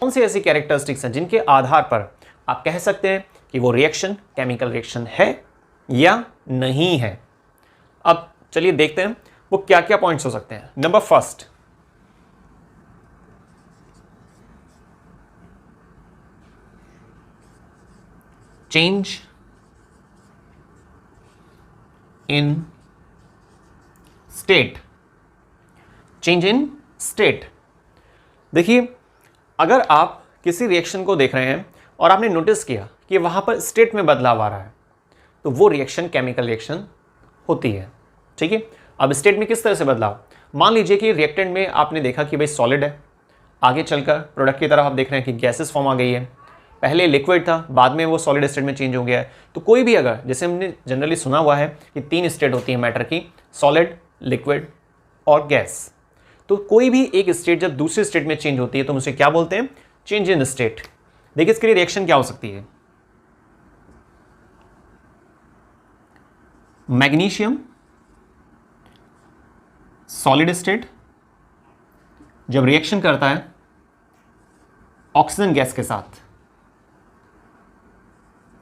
कौन सी ऐसी कैरेक्टरिस्टिक्स हैं जिनके आधार पर आप कह सकते हैं कि वो रिएक्शन केमिकल रिएक्शन है या नहीं है। अब चलिए देखते हैं वो क्या क्या पॉइंट्स हो सकते हैं। Number first, change in state. Change in state, देखिए अगर आप किसी रिएक्शन को देख रहे हैं और आपने नोटिस किया कि वहां पर स्टेट में बदलाव आ रहा है तो वो रिएक्शन केमिकल रिएक्शन होती है। ठीक है, अब स्टेट में किस तरह से बदलाव, मान लीजिए कि रिएक्टेंट में आपने देखा कि भाई सॉलिड है, आगे चलकर प्रोडक्ट की तरफ आप देख रहे हैं कि गैसेस फॉर्म आ गई है, पहले लिक्विड था बाद में वो सॉलिड स्टेट में चेंज हो गया है। तो कोई भी अगर, जैसे हमने जनरली सुना हुआ है कि 3 स्टेट होती है मैटर की, सॉलिड, लिक्विड और गैस, तो कोई भी एक स्टेट जब दूसरी स्टेट में चेंज होती है तो हम उसे क्या बोलते हैं, चेंज इन स्टेट। देखिए इसके लिए रिएक्शन क्या हो सकती है, मैग्नीशियम सॉलिड स्टेट जब रिएक्शन करता है ऑक्सीजन गैस के साथ,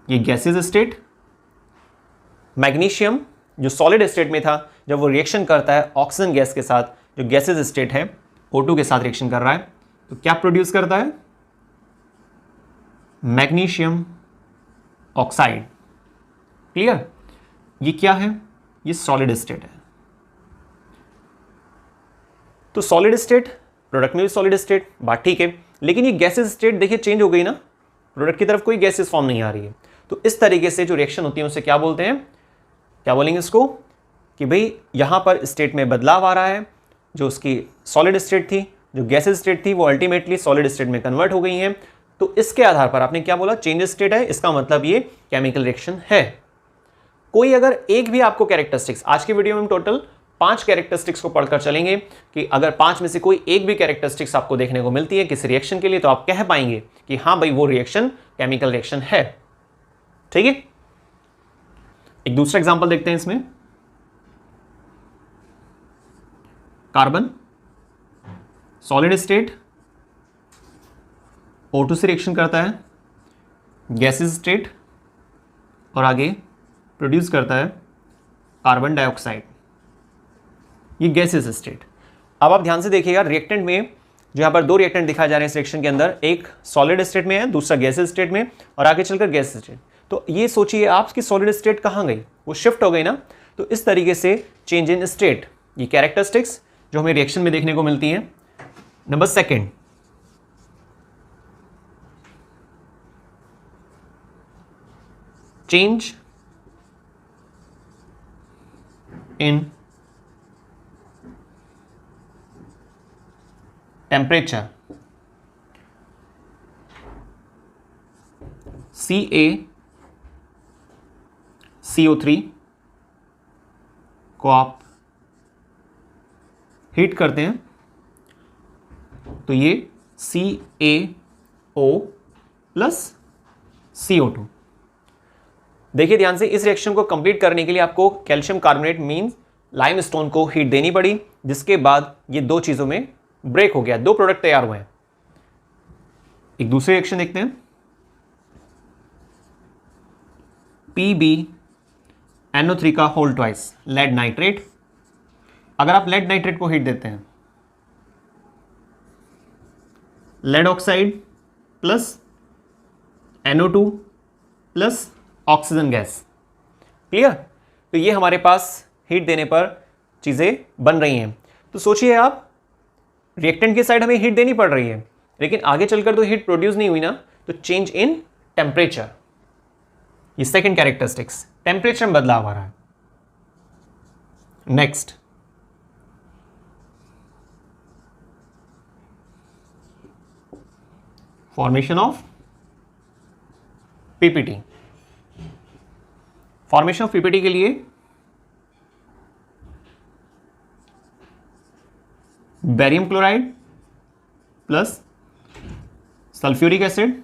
ये गैसेस स्टेट। मैग्नीशियम जो सॉलिड स्टेट में था जब वो रिएक्शन करता है ऑक्सीजन गैस के साथ, जो गैसेस स्टेट है O2 के साथ रिएक्शन कर रहा है, तो क्या प्रोड्यूस करता है, मैग्नीशियम ऑक्साइड। क्लियर, ये क्या है, ये सॉलिड स्टेट है। तो सॉलिड स्टेट, प्रोडक्ट में भी सॉलिड स्टेट, बात ठीक है, लेकिन ये गैसेस स्टेट देखिए चेंज हो गई ना, प्रोडक्ट की तरफ कोई गैसेस फॉर्म नहीं आ रही है। तो इस तरीके से जो रिएक्शन होती है उसे क्या बोलते हैं, क्या बोलेंगे इसको, कि भाई यहां पर स्टेट में बदलाव आ रहा है, जो उसकी सॉलिड स्टेट थी, जो गैसेस स्टेट थी, वो अल्टीमेटली सॉलिड स्टेट में कन्वर्ट हो गई हैं। तो इसके आधार पर आपने क्या बोला, चेंज स्टेट है, इसका मतलब ये केमिकल रिएक्शन है। कोई अगर एक भी आपको कैरेक्टरिस्टिक्स, आज की वीडियो में हम टोटल 5 कैरेक्टरिस्टिक्स को पढ़कर चलेंगे, कि अगर 5 में से कोई एक भी कैरेक्टरिस्टिक्स आपको देखने को मिलती है किसी रिएक्शन के लिए, तो आप कह पाएंगे कि हाँ भाई वो रिएक्शन केमिकल रिएक्शन है। ठीक है, एक दूसरा एग्जांपल देखते हैं इसमें। कार्बन सॉलिड स्टेट O2 से रिएक्शन करता है, गैसेस स्टेट, और आगे प्रोड्यूस करता है कार्बन डाइऑक्साइड, ये गैसेस स्टेट। अब आप ध्यान से देखिएगा रिएक्टेंट में, जो यहां पर 2 रिएक्टेंट दिखाए जा रहे हैं इस रिएक्शन के अंदर, एक सॉलिड स्टेट में है, दूसरा गैसेस स्टेट में, और आगे चलकर गैस स्टेट। तो ये सोचिए आप कि सॉलिड स्टेट कहां गई, वो शिफ्ट हो गई ना। तो इस तरीके से चेंज इन स्टेट, ये कैरेक्टरिस्टिक्स जो हमें रिएक्शन में देखने को मिलती हैं। Number second, change in temperature, CaCO3 को आप हीट करते हैं तो ये CaO प्लस CO2। देखिए ध्यान से, इस रिएक्शन को कंप्लीट करने के लिए आपको कैल्शियम कार्बोनेट मींस लाइमस्टोन को हीट देनी पड़ी, जिसके बाद ये 2 चीजों में ब्रेक हो गया, 2 प्रोडक्ट तैयार हुए हैं। एक दूसरे रिएक्शन देखते हैं, PbNO3 का होल ट्वाइस लेड नाइट्रेट। अगर आप लेड नाइट्रेट को हीट देते हैं, lead oxide plus NO2 plus oxygen gas. Clear, तो ये हमारे पास हीट देने पर चीजें बन रही हैं। तो सोचिए आप, रिएक्टेंट की साइड हमें हीट देनी पड़ रही है, लेकिन आगे चलकर तो हीट प्रोड्यूस नहीं हुई ना, तो चेंज इन टेम्परेचर, ये सेकंड कैरेक्टरिस्टिक्स, टेम्परेचर में बदलाव आ रहा है। Next, formation of PPT. Formation of PPT के लिए barium chloride plus sulphuric acid,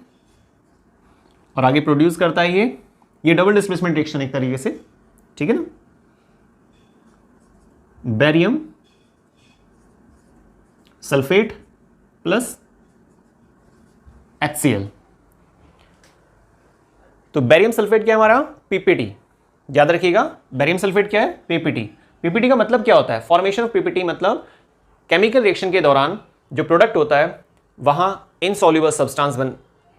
और आगे प्रोड्यूस करता है ये डबल डिस्प्लेसमेंट रिएक्शन एक तरीके से, ठीक है ना। Barium sulphate plus HCl। तो बेरियम सल्फेट क्या है हमारा? पीपीटी। याद रखिएगा, बेरियम सल्फेट क्या है? पीपीटी। पीपीटी का मतलब क्या होता है? फॉर्मेशन ऑफ पीपीटी मतलब केमिकल रिएक्शन के दौरान जो प्रोडक्ट होता है वहां इनसॉल्युबल सब्सटेंस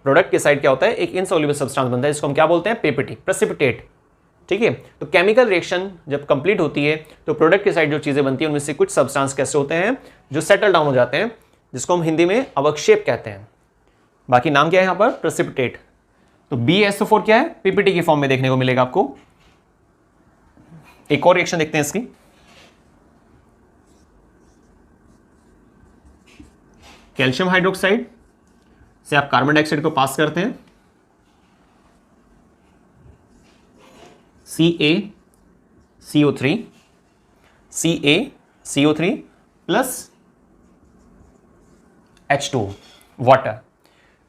प्रोडक्ट के साइड क्या होता है? एक इनसॉल्युबल सब्सटेंस बनता है जिसको हम क्या बोलते हैं? PPT, precipitate. ठीक है, तो केमिकल रिएक्शन जब कंप्लीट होती है तो प्रोडक्ट के साइड जो चीजें बनती हैं उनमें से कुछ सब्सटेंस कैसे होते हैं? जो सेटल डाउन हो जाते हैं, जिसको हम हिंदी में अवक्षेप कहते हैं। बाकी नाम क्या है यहां पर? प्रेसिपिटेट। तो BaSO4 क्या है? पीपीटी की फॉर्म में देखने को मिलेगा आपको। एक और रिएक्शन देखते हैं इसकी। कैल्शियम हाइड्रोक्साइड से आप कार्बन डाइऑक्साइड को पास करते हैं, CaCO3 CaCO3 plus H2 water.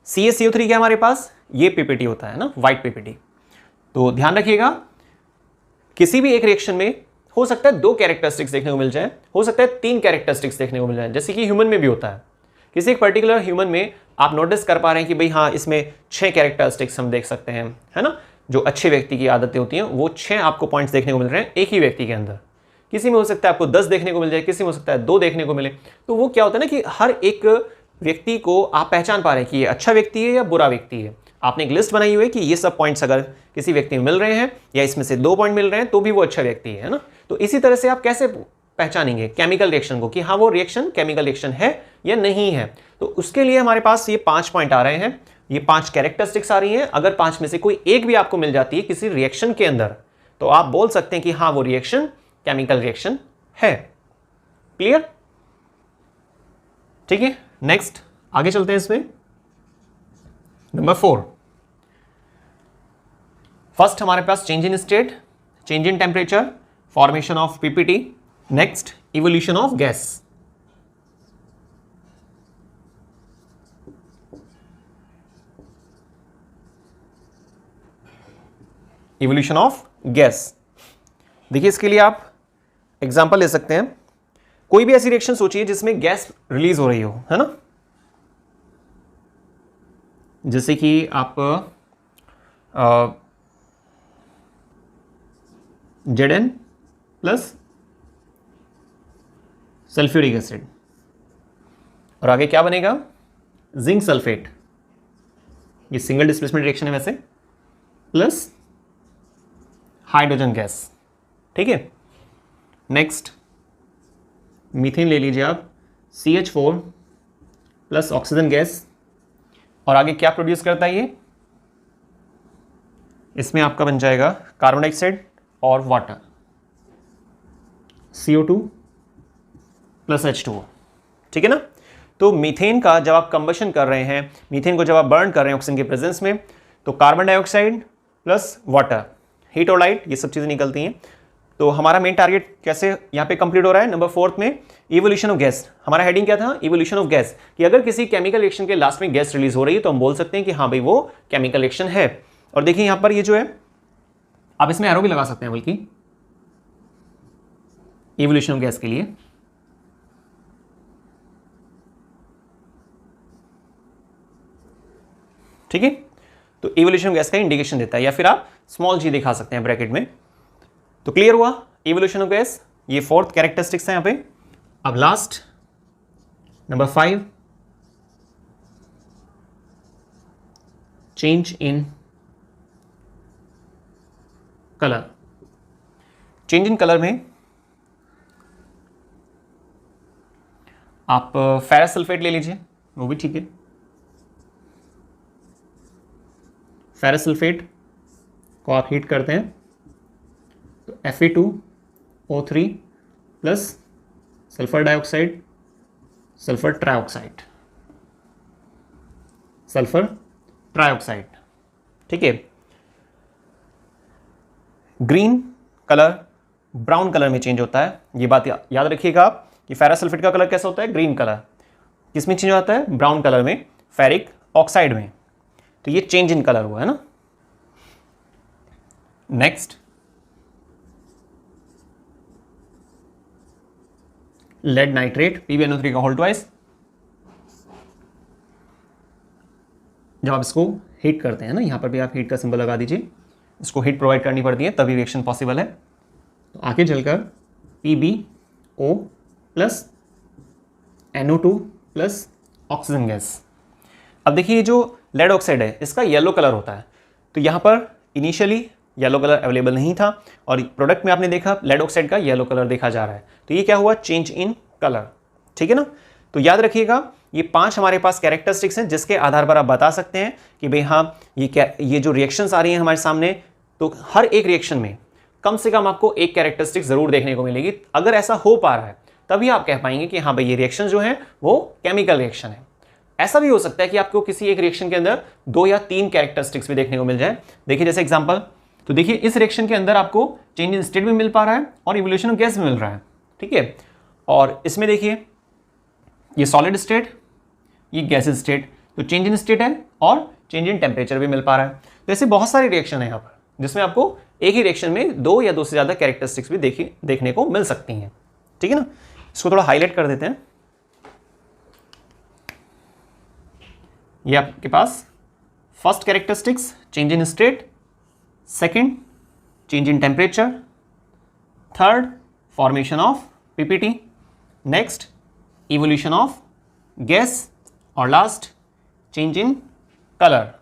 CaCO3 क्या हमारे पास? ये पीपीटी होता है ना, व्हाइट पीपीटी। तो ध्यान रखिएगा, किसी भी एक रिएक्शन में हो सकता है 2 कैरेक्टरिस्टिक्स देखने को मिल जाए, हो सकता है 3 कैरेक्टरिस्टिक्स देखने को मिल जाए, जैसे कि ह्यूमन में भी होता है। किसी एक पर्टिकुलर ह्यूमन में आप नोटिस कर पा रहे हैं कि भाई हाँ, इसमें 6 कैरेक्टरिस्टिक्स हम देख सकते हैं, है ना। जो अच्छे व्यक्ति की आदतें होती हैं वो 6 आपको पॉइंट्स देखने को मिल रहे हैं एक ही व्यक्ति के अंदर। किसी में हो सकता है आपको 10 देखने को मिल जाए, किसी में हो सकता है 2 देखने को मिले। तो वो क्या होता है ना कि हर एक व्यक्ति को आप पहचान पा रहे हैं कि ये अच्छा व्यक्ति है या बुरा व्यक्ति है। आपने एक लिस्ट बनाई हुई है कि ये सब पॉइंट्स अगर किसी व्यक्ति में मिल रहे हैं या इसमें से 2 पॉइंट मिल रहे हैं तो भी वो अच्छा व्यक्ति है ना। तो इसी तरह से आप कैसे पहचानेंगे केमिकल रिएक्शन को कि हाँ वो रिएक्शन केमिकल रिएक्शन है या नहीं है? तो उसके लिए हमारे पास ये 5 पॉइंट आ रहे हैं, ये 5 कैरेक्टरिस्टिक्स आ रही हैं। अगर 5 में से कोई एक भी आपको मिल जाती है किसी रिएक्शन के अंदर तो आप बोल सकते हैं कि हाँ वो रिएक्शन केमिकल रिएक्शन है। क्लियर? ठीक है, नेक्स्ट आगे चलते हैं इसमें। नंबर 4, फर्स्ट हमारे पास change in state, change in temperature, formation of PPT. Next evolution of gas. Evolution of gas, देखिए इसके लिए आप एग्जांपल ले सकते हैं। कोई भी ऐसी रिएक्शन सोचिए जिसमें गैस रिलीज हो रही हो, है ना। जैसे कि आप Zn प्लस सल्फ्यूरिक एसिड, और आगे क्या बनेगा? Zinc sulphate. ये सिंगल डिस्प्लेसमेंट रिएक्शन है वैसे, प्लस हाइड्रोजन गैस। ठीक है, नेक्स्ट मीथेन ले लीजिए आप, CH4 प्लस ऑक्सीजन गैस, और आगे क्या प्रोड्यूस करता है ये? इसमें आपका बन जाएगा कार्बन डाइऑक्साइड और वाटर, CO2 प्लस H2O। ठीक है ना। तो मीथेन का जब आप कंबशन कर रहे हैं, मीथेन को जब आप बर्न कर रहे हैं ऑक्सीजन के प्रेजेंस में, तो carbon dioxide plus water, heat और लाइट, ये सब चीजें निकलती हैं। तो हमारा मेन टारगेट कैसे यहाँ पे कंप्लीट हो रहा है? नंबर 4 में इवोल्यूशन ऑफ गैस। हमारा हेडिंग क्या था? इवोल्यूशन ऑफ गैस, कि अगर किसी केमिकल रिएक्शन के लास्ट में गैस रिलीज हो रही है तो हम बोल सकते हैं कि हाँ भाई वो केमिकल रिएक्शन है। और देखिए यहाँ पर ये जो है, आप इसमें एरो भी लगा सकते हैं बल्कि इवोल्यूशन ऑफ गैस के लिए। ठीक है, तो इवोल्यूशन ऑफ गैस का इंडिकेशन देता है, या फिर आप स्मॉल g दिखा सकते हैं ब्रैकेट में। तो क्लियर हुआ इवोल्यूशन ऑफ गैस, ये 4th कैरेक्टरिस्टिक्स है यहां पे। अब last number 5, change in colour. Change in colour में आप फेरस सल्फेट ले लीजिए, वो भी ठीक है। फेरस सल्फेट को आप हीट करते हैं तो Fe2O3 plus sulphur dioxide, sulphur trioxide, sulphur trioxide. ठीक है, ग्रीन कलर ब्राउन कलर में चेंज होता है। ये बात याद रखिएगा आप कि फेरस सल्फेट का कलर कैसा होता है? Green colour. किसमें चेंज होता है? ब्राउन कलर में, फेरिक ऑक्साइड में। तो ये चेंज इन कलर हुआ है ना। नेक्स्ट लेड नाइट्रेट, PbNO3 का होल ट्वाइस। जब आप इसको हीट करते हैं ना, यहाँ पर भी आप हीट का सिंबल लगा दीजिए, इसको हीट प्रोवाइड करनी पड़ती है तभी रिएक्शन पॉसिबल है। तो आगे चलकर PbO plus NO2 plus oxygen gas. अब देखिए ये जो लेड ऑक्साइड है इसका येलो कलर होता है, तो यहाँ पर इनिशियली येलो कलर अवेलेबल नहीं था और प्रोडक्ट में आपने देखा लेड ऑक्साइड का येलो कलर देखा जा रहा है, तो ये क्या हुआ, चेंज इन कलर। ठीक है ना। तो याद रखिएगा ये 5 हमारे पास कैरेक्टरिस्टिक्स हैं जिसके आधार पर आप बता सकते हैं कि भाई हाँ ये जो रिएक्शंस आ रही हैं हमारे सामने, तो हर एक रिएक्शन में कम से कम आपको एक कैरेक्टरिस्टिक जरूर देखने को मिलेगी। अगर ऐसा हो पा रहा है तभी आप कह पाएंगे कि हाँ भाई ये रिएक्शन जो है वो केमिकल रिएक्शन है। ऐसा भी हो सकता है कि आपको किसी एक रिएक्शन के अंदर 2 या 3 कैरेक्टरिस्टिक्स भी देखने को मिल जाए। देखिए जैसे एग्जांपल, तो देखिए इस रिएक्शन के अंदर आपको चेंज इन स्टेट भी मिल पा रहा है और इवोल्यूशन ऑफ गैस भी मिल रहा है। ठीक है, और इसमें देखिए ये सॉलिड स्टेट, ये गैसेज स्टेट, तो चेंज इन स्टेट है और चेंज इन टेम्परेचर भी मिल पा रहा है। तो ऐसे बहुत सारे रिएक्शन है यहाँ पर जिसमें आपको एक ही रिएक्शन में 2 या 2 से ज़्यादा कैरेक्टरिस्टिक्स भी देखने को मिल सकती हैं। ठीक है ना। इसको थोड़ा हाईलाइट कर देते हैं। ये आपके पास first characteristics change in state, second change in temperature, third formation of PPT, next evolution of gas और लास्ट चेंज इन कलर।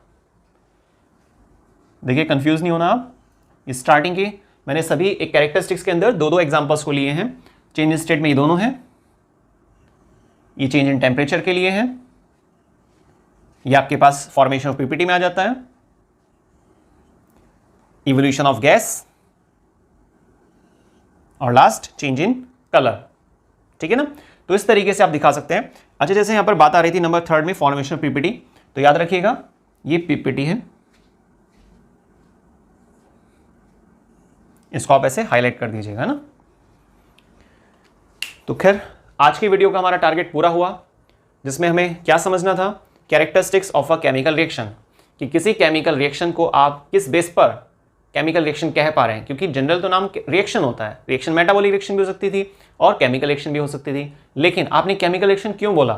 देखिए कंफ्यूज नहीं होना आप, स्टार्टिंग के मैंने सभी एक कैरेक्टरिस्टिक्स के अंदर 2-2 एग्जांपल्स को लिए हैं। चेंज इन स्टेट में ये दोनों हैं, ये चेंज इन टेम्परेचर के लिए है, ये आपके पास फॉर्मेशन ऑफ PPT में आ जाता है, इवोल्यूशन ऑफ गैस और लास्ट चेंज इन कलर। ठीक है ना। तो इस तरीके से आप दिखा सकते हैं। अच्छा, जैसे यहां पर बात आ रही थी नंबर 3 में फॉर्मेशन ऑफ PPT, तो याद रखिएगा ये PPT है, इसको आप ऐसे हाईलाइट कर दीजिएगा ना। तो खैर आज की वीडियो का हमारा टारगेट पूरा हुआ, जिसमें हमें क्या समझना था, characteristics of a chemical reaction, कि किसी केमिकल रिएक्शन को आप किस बेस पर केमिकल रिएक्शन कह पा रहे हैं, क्योंकि जनरल तो नाम रिएक्शन होता है, रिएक्शन मेटाबॉलिक रिएक्शन भी हो सकती थी और केमिकल रिएक्शन भी हो सकती थी, लेकिन आपने केमिकल रिएक्शन क्यों बोला,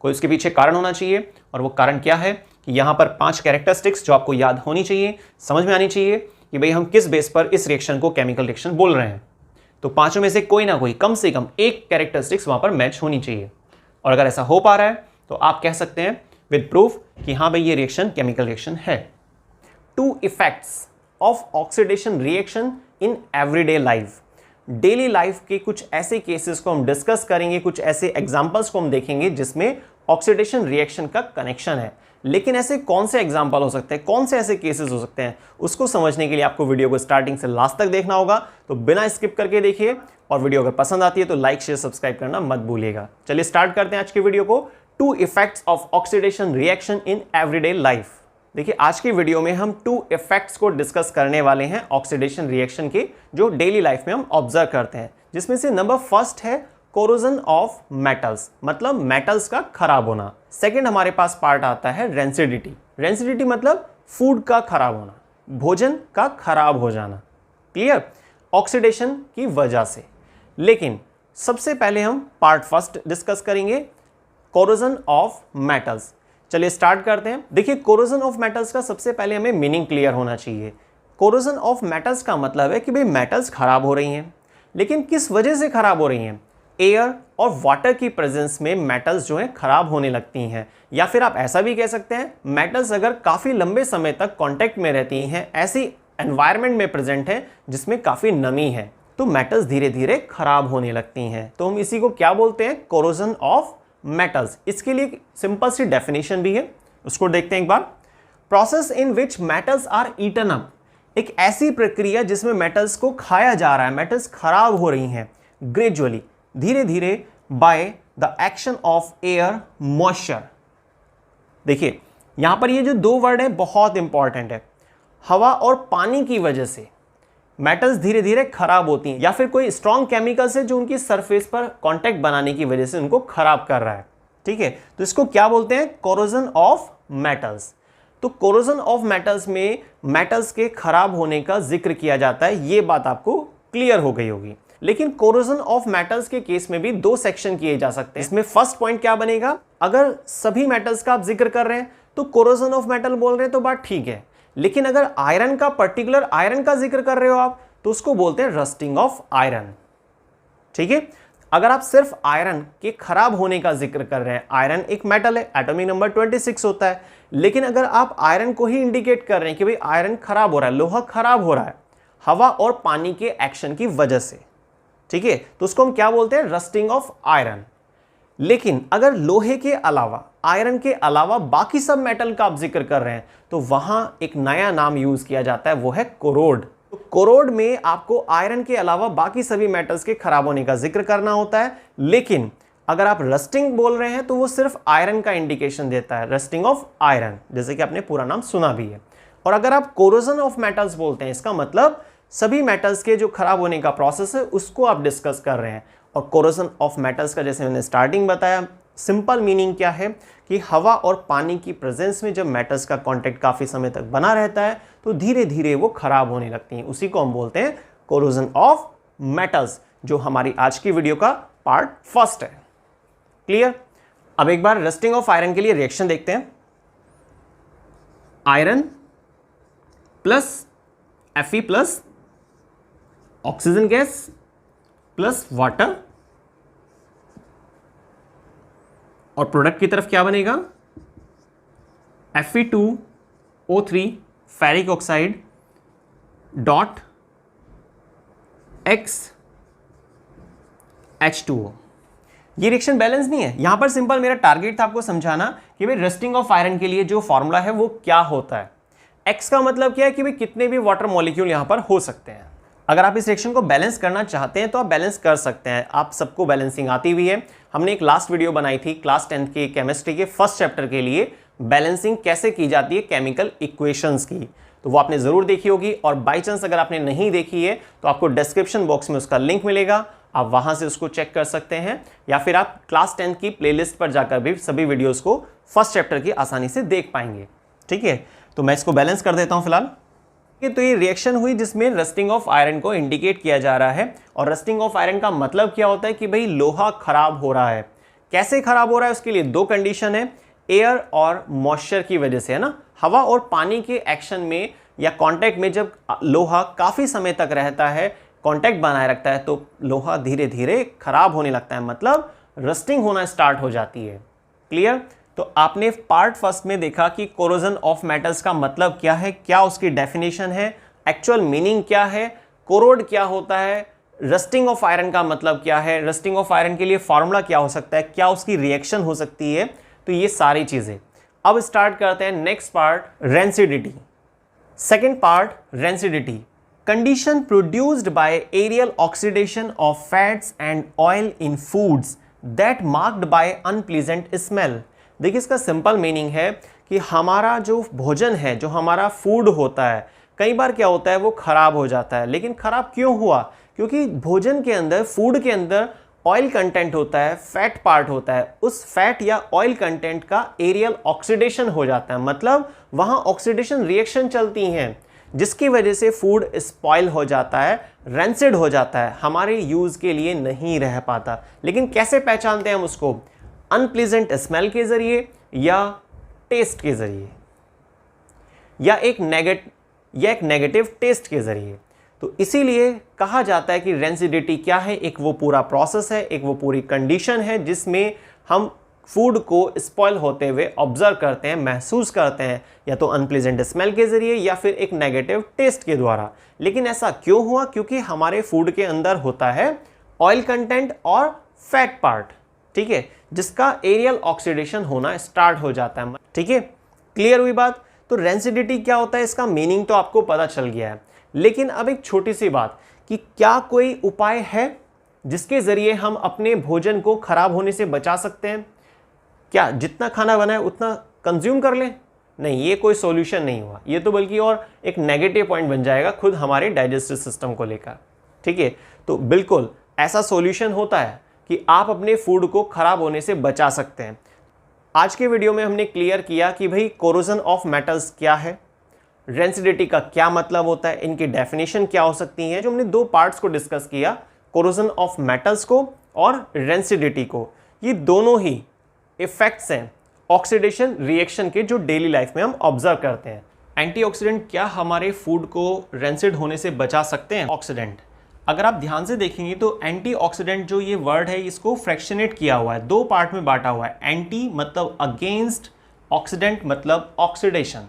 कोई उसके पीछे कारण होना चाहिए, और वो कारण क्या है कि यहाँ पर 5 कैरेक्टरिस्टिक्स जो आपको याद होनी चाहिए, समझ में आनी चाहिए कि भाई हम किस बेस पर इस रिएक्शन को केमिकल रिएक्शन बोल रहे हैं। तो 5 में से कोई ना कोई कम से कम एक कैरेक्टरिस्टिक्स वहां पर मैच होनी चाहिए, और अगर ऐसा हो पा रहा है तो आप कह सकते हैं विद प्रूफ कि हाँ भाई ये रिएक्शन केमिकल रिएक्शन है। 2 effects of oxidation reaction in everyday life. Daily life के कुछ ऐसे केसेस को हम डिस्कस करेंगे, कुछ ऐसे एग्जांपल्स को हम देखेंगे जिसमें ऑक्सीडेशन रिएक्शन का कनेक्शन है। लेकिन ऐसे कौन से एग्जांपल हो सकते हैं, कौन से ऐसे केसेस हो सकते हैं, उसको समझने के लिए आपको वीडियो को स्टार्टिंग से लास्ट तक देखना होगा। तो बिना स्किप करके देखिए, और वीडियो अगर पसंद आती है तो लाइक शेयर सब्सक्राइब करना मत भूलिएगा। चलिए स्टार्ट करते हैं आज की वीडियो को। 2 effects of oxidation reaction in everyday life. देखिए आज की वीडियो में हम 2 इफेक्ट्स को डिस्कस करने वाले हैं ऑक्सीडेशन रिएक्शन के, जो डेली लाइफ में हम ऑब्जर्व करते हैं, जिसमें से नंबर फर्स्ट है कोरोजन ऑफ मेटल्स, मतलब मेटल्स का खराब होना। सेकंड हमारे पास पार्ट आता है रेंसिडिटी। रेंसिडिटी मतलब फूड का खराब होना, भोजन का खराब हो जाना। क्लियर, ऑक्सीडेशन की वजह से। लेकिन सबसे पहले हम पार्ट फर्स्ट डिस्कस करेंगे, कोरोजन ऑफ मेटल्स। चलिए स्टार्ट करते हैं। देखिए कोरोजन ऑफ मेटल्स का सबसे पहले हमें मीनिंग क्लियर होना चाहिए। कोरोजन ऑफ मेटल्स का मतलब है कि भाई मेटल्स खराब हो रही हैं, लेकिन किस वजह से खराब हो रही हैं? एयर और वाटर की प्रेजेंस में मेटल्स जो हैं खराब होने लगती हैं, या फिर आप ऐसा भी कह सकते हैं मेटल्स अगर काफ़ी लंबे समय तक कांटेक्ट में रहती हैं, ऐसी एनवायरनमेंट में प्रेजेंट है जिसमें काफ़ी नमी है, तो मेटल्स धीरे धीरे खराब होने लगती हैं। तो हम इसी को क्या बोलते हैं? Corrosion of metals. इसके लिए सिंपल सी डेफिनेशन भी है, उसको देखते हैं एक बार। Process in which metals are eaten up, एक ऐसी प्रक्रिया जिसमें मेटल्स को खाया जा रहा है, मेटल्स खराब हो रही हैं ग्रेजुअली, धीरे धीरे, by the action of air moisture. देखिए यहां पर ये जो 2 वर्ड है बहुत इंपॉर्टेंट है। हवा और पानी की वजह से मेटल्स धीरे धीरे खराब होती हैं, या फिर कोई स्ट्रॉन्ग केमिकल्स है जो उनकी सरफेस पर कांटेक्ट बनाने की वजह से उनको खराब कर रहा है। ठीक है, तो इसको क्या बोलते हैं? Corrosion of metals. तो कोरोजन ऑफ मेटल्स में मेटल्स के खराब होने का जिक्र किया जाता है, ये बात आपको क्लियर हो गई होगी। लेकिन कोरोजन ऑफ मेटल्स के केस में भी 2 सेक्शन किए जा सकते हैं। इसमें फर्स्ट पॉइंट क्या बनेगा? अगर सभी मेटल्स का आप जिक्र कर रहे हैं तो कोरोजन ऑफ मेटल बोल रहे हैं तो बात ठीक है, लेकिन अगर आयरन का, पर्टिकुलर आयरन का जिक्र कर रहे हो आप, तो उसको बोलते हैं रस्टिंग ऑफ आयरन। ठीक है, अगर आप सिर्फ आयरन के खराब होने का जिक्र कर रहे हैं, आयरन एक मेटल है, एटॉमिक नंबर 26 होता है, लेकिन अगर आप आयरन को ही इंडिकेट कर रहे हैं कि भाई आयरन खराब हो रहा है, लोहा खराब हो रहा है हवा और पानी के एक्शन की वजह से, ठीक है, तो उसको हम क्या बोलते हैं, रस्टिंग ऑफ आयरन। लेकिन अगर लोहे के अलावा, आयरन के अलावा बाकी सब मेटल का आप जिक्र कर रहे हैं, तो वहां एक नया नाम यूज किया जाता है, वो है कोरोड। तो कोरोड में आपको आयरन के अलावा बाकी सभी मेटल्स के खराब होने का जिक्र करना होता है, लेकिन अगर आप रस्टिंग बोल रहे हैं तो वो सिर्फ आयरन का इंडिकेशन देता है, रस्टिंग ऑफ आयरन, जैसे कि आपने पूरा नाम सुना भी है। और अगर आप कोरोजन ऑफ मेटल्स बोलते हैं, इसका मतलब सभी मेटल्स के जो खराब होने का प्रोसेस है उसको आप डिस्कस कर रहे हैं। और कोरोजन ऑफ मेटल्स का, जैसे मैंने स्टार्टिंग बताया, सिंपल मीनिंग क्या है कि हवा और पानी की प्रेजेंस में जब मेटल्स का कांटेक्ट काफी समय तक बना रहता है तो धीरे धीरे वो खराब होने लगती हैं, उसी को हम बोलते हैं कोरोजन ऑफ मेटल्स, जो हमारी आज की वीडियो का पार्ट फर्स्ट है। क्लियर? अब एक बार रस्टिंग ऑफ आयरन के लिए रिएक्शन देखते हैं। Iron plus Fe plus oxygen gas plus water, और प्रोडक्ट की तरफ क्या बनेगा, Fe2O3 ferric oxide dot XH2O। ये रिएक्शन बैलेंस नहीं है, यहां पर सिंपल मेरा टारगेट था आपको समझाना कि भाई रस्टिंग ऑफ आयरन के लिए जो फॉर्मूला है वो क्या होता है। X का मतलब क्या है कि भाई कितने भी वाटर मॉलिक्यूल यहां पर हो सकते हैं। अगर आप इस रिएक्शन को बैलेंस करना चाहते हैं तो आप बैलेंस कर सकते हैं, आप सबको बैलेंसिंग आती हुई है। हमने एक लास्ट वीडियो बनाई थी क्लास 10th के केमिस्ट्री के फर्स्ट चैप्टर के लिए, बैलेंसिंग कैसे की जाती है केमिकल इक्वेशंस की, तो वो आपने जरूर देखी होगी। और बाई चांस अगर आपने नहीं देखी है तो आपको डिस्क्रिप्शन बॉक्स में उसका लिंक मिलेगा, आप वहां से उसको चेक कर सकते हैं, या फिर आप क्लास 10th की प्लेलिस्ट पर जाकर भी सभी वीडियोस को फर्स्ट चैप्टर की आसानी से देख पाएंगे। ठीक है, तो मैं इसको बैलेंस कर देता हूं फिलहाल। तो ये रिएक्शन हुई जिसमें रस्टिंग ऑफ आयरन को इंडिकेट किया जा रहा है, और रस्टिंग ऑफ आयरन का मतलब क्या होता है कि भाई लोहा खराब हो रहा है। कैसे खराब हो रहा है, उसके लिए दो कंडीशन है, एयर और मॉइस्चर की वजह से, है ना, हवा और पानी के एक्शन में या कांटेक्ट में जब लोहा काफी समय तक रहता है, कांटेक्ट बनाए रखता है, तो लोहा धीरे धीरे खराब होने लगता है, मतलब रस्टिंग होना स्टार्ट हो जाती है। क्लियर? तो आपने पार्ट फर्स्ट में देखा कि कोरोजन ऑफ मेटल्स का मतलब क्या है, क्या उसकी डेफिनेशन है, एक्चुअल मीनिंग क्या है, कोरोड क्या होता है, रस्टिंग ऑफ आयरन का मतलब क्या है, रस्टिंग ऑफ आयरन के लिए फॉर्मूला क्या हो सकता है, क्या उसकी रिएक्शन हो सकती है, तो ये सारी चीजें। अब स्टार्ट करते हैं next part, rancidity. Second part, rancidity, condition produced by aerial oxidation of fats and oil in foods that marked by unpleasant smell. देखिए, इसका सिंपल मीनिंग है कि हमारा जो भोजन है, जो हमारा फूड होता है, कई बार क्या होता है वो खराब हो जाता है। लेकिन खराब क्यों हुआ? क्योंकि भोजन के अंदर, फूड के अंदर ऑयल कंटेंट होता है, फैट पार्ट होता है, उस फैट या ऑयल कंटेंट का एरियल ऑक्सीडेशन हो जाता है, मतलब वहां ऑक्सीडेशन रिएक्शन चलती हैं, जिसकी वजह से फूड स्पॉइल हो जाता है, रेंसिड हो जाता है, हमारे यूज के लिए नहीं रह पाता। लेकिन कैसे पहचानते हैं हम उसको? अनप्लीजेंट स्मेल के जरिए, या टेस्ट के जरिए, या एक नेगेटिव टेस्ट के जरिए। तो इसीलिए कहा जाता है कि रेंसिडिटी क्या है, एक वो पूरा प्रोसेस है, एक वो पूरी कंडीशन है जिसमें हम फूड को स्पॉइल होते हुए ऑब्जर्व करते हैं, महसूस करते हैं, या तो अनप्लीजेंट स्मेल के जरिए या फिर एक नेगेटिव टेस्ट के द्वारा। लेकिन ऐसा क्यों हुआ? क्योंकि हमारे फूड के अंदर होता है ऑयल कंटेंट और फैट पार्ट, ठीक है, जिसका एरियल ऑक्सीडेशन होना स्टार्ट हो जाता है। ठीक है, क्लियर हुई बात? तो रेंसिडिटी क्या होता है, इसका मीनिंग तो आपको पता चल गया है। लेकिन अब एक छोटी सी बात कि क्या कोई उपाय है जिसके जरिए हम अपने भोजन को खराब होने से बचा सकते हैं? क्या जितना खाना बनाए उतना कंज्यूम कर लें? नहीं, ये कोई सॉल्यूशन नहीं हुआ, ये तो बल्कि और एक नेगेटिव पॉइंट बन जाएगा खुद हमारे डाइजेस्टिव सिस्टम को लेकर। ठीक है, तो बिल्कुल ऐसा सॉल्यूशन होता है कि आप अपने फूड को खराब होने से बचा सकते हैं। आज के वीडियो में हमने क्लियर किया कि भाई कोरोजन ऑफ मेटल्स क्या है, रेंसिडिटी का क्या मतलब होता है, इनकी डेफिनेशन क्या हो सकती है। जो हमने दो पार्ट्स को डिस्कस किया, कोरोजन ऑफ मेटल्स को और रेंसिडिटी को, ये दोनों ही इफेक्ट्स हैं ऑक्सीडेशन रिएक्शन के जो डेली लाइफ में हम ऑब्जर्व करते हैं। एंटीऑक्सीडेंट क्या हमारे फूड को रेंसिड होने से बचा सकते हैं? ऑक्सीडेंट, अगर आप ध्यान से देखेंगे तो एंटीऑक्सीडेंट जो ये वर्ड है इसको फ्रैक्शनेट किया हुआ है, दो पार्ट में बांटा हुआ है। एंटी मतलब अगेंस्ट, ऑक्सीडेंट मतलब ऑक्सीडेशन।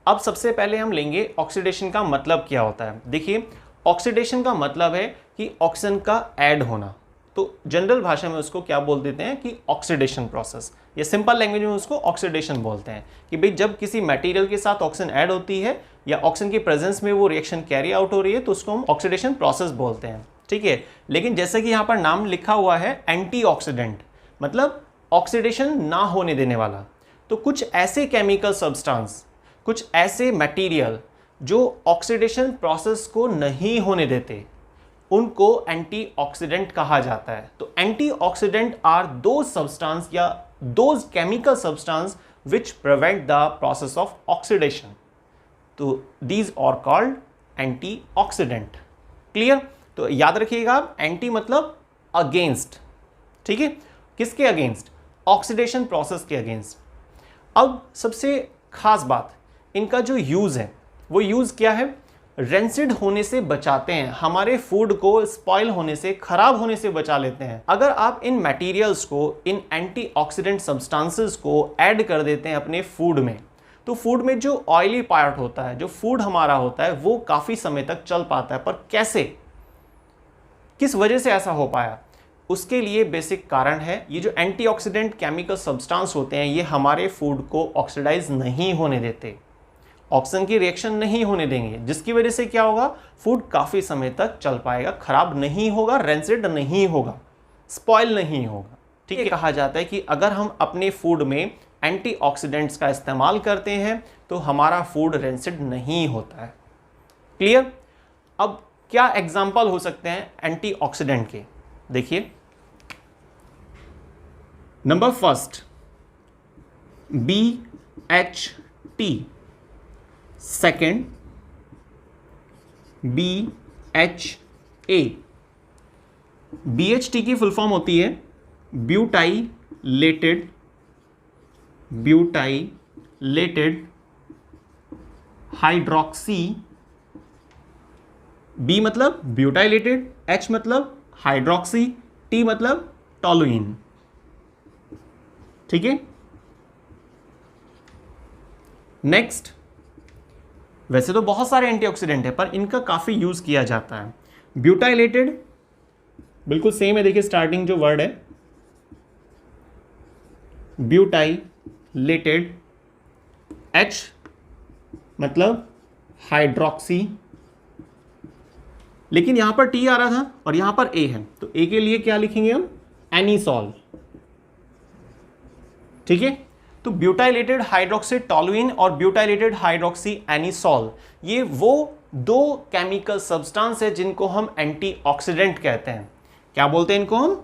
अब सबसे पहले हम लेंगे ऑक्सीडेशन का मतलब क्या होता है। देखिए, ऑक्सीडेशन का मतलब है कि ऑक्सीजन का ऐड होना, तो जनरल भाषा में उसको क्या बोल देते हैं कि ऑक्सीडेशन प्रोसेस, या सिंपल लैंग्वेज में उसको ऑक्सीडेशन बोलते हैं। कि भाई जब किसी मटेरियल के साथ ऑक्सीजन ऐड होती है या ऑक्सीजन की प्रेजेंस में वो रिएक्शन कैरी आउट हो रही है तो उसको हम ऑक्सीडेशन प्रोसेस बोलते हैं, ठीक है। लेकिन जैसे कि यहाँ पर नाम लिखा हुआ है एंटीऑक्सीडेंट, मतलब ऑक्सीडेशन ना होने देने वाला। तो कुछ ऐसे केमिकल सब्सटेंस, कुछ ऐसे मटेरियल जो ऑक्सीडेशन प्रोसेस को नहीं होने देते, उनको एंटीऑक्सीडेंट कहा जाता है। तो एंटीऑक्सीडेंट आर दोज सब्सटेंस या those chemical substance which prevent the process of oxidation. तो these are called antioxidant. Clear? तो याद रखिएगा, एंटी मतलब अगेंस्ट, ठीक है। किसके अगेंस्ट? ऑक्सीडेशन प्रोसेस के अगेंस्ट। अब सबसे खास बात, इनका जो यूज है वो यूज क्या है? रेंसिड होने से बचाते हैं, हमारे फूड को स्पॉइल होने से, खराब होने से बचा लेते हैं। अगर आप इन मटेरियल्स को, इन एंटीऑक्सीडेंट सब्सटेंसेस को ऐड कर देते हैं अपने फूड में, तो फूड में जो ऑयली पार्ट होता है, जो फूड हमारा होता है, वो काफ़ी समय तक चल पाता है। पर कैसे, किस वजह से ऐसा हो पाया? उसके लिए बेसिक कारण है, ये जो एंटीऑक्सीडेंट केमिकल सब्सटेंस होते हैं ये हमारे फूड को ऑक्सीडाइज नहीं होने देते, ऑक्सीजन की रिएक्शन नहीं होने देंगे, जिसकी वजह से क्या होगा? फूड काफ़ी समय तक चल पाएगा, खराब नहीं होगा, रेंसिड नहीं होगा, स्पॉइल नहीं होगा, ठीक है। कहा जाता है कि अगर हम अपने फूड में एंटीऑक्सीडेंट्स का इस्तेमाल करते हैं तो हमारा फूड रेंसिड नहीं होता है। क्लियर? अब क्या एग्जाम्पल हो सकते हैं एंटीऑक्सीडेंट के? देखिए, number first BHT, second BHA। BHT की फुल फॉर्म होती है ब्यूटाइलेटेड हाइड्रोक्सी। B मतलब ब्यूटाइलेटेड, H मतलब हाइड्रोक्सी, T मतलब टोलुइन, ठीक है। नेक्स्ट, वैसे तो बहुत सारे एंटीऑक्सीडेंट है पर इनका काफ़ी यूज़ किया जाता है। ब्यूटाइलेटेड बिल्कुल सेम है, देखिए स्टार्टिंग जो वर्ड है ब्यूटाइलेटेड, H मतलब हाइड्रोक्सी, लेकिन यहां पर T आ रहा था और यहां पर A है, तो A के लिए क्या लिखेंगे हम? एनीसॉल, ठीक है। तो ब्यूटाइलेटेड हाइड्रोक्सी टोलुइन और ब्यूटाइलेटेड हाइड्रोक्सी एनीसॉल, ये वो दो केमिकल सब्सटेंस है जिनको हम एंटीऑक्सीडेंट कहते हैं। क्या बोलते हैं इनको हम?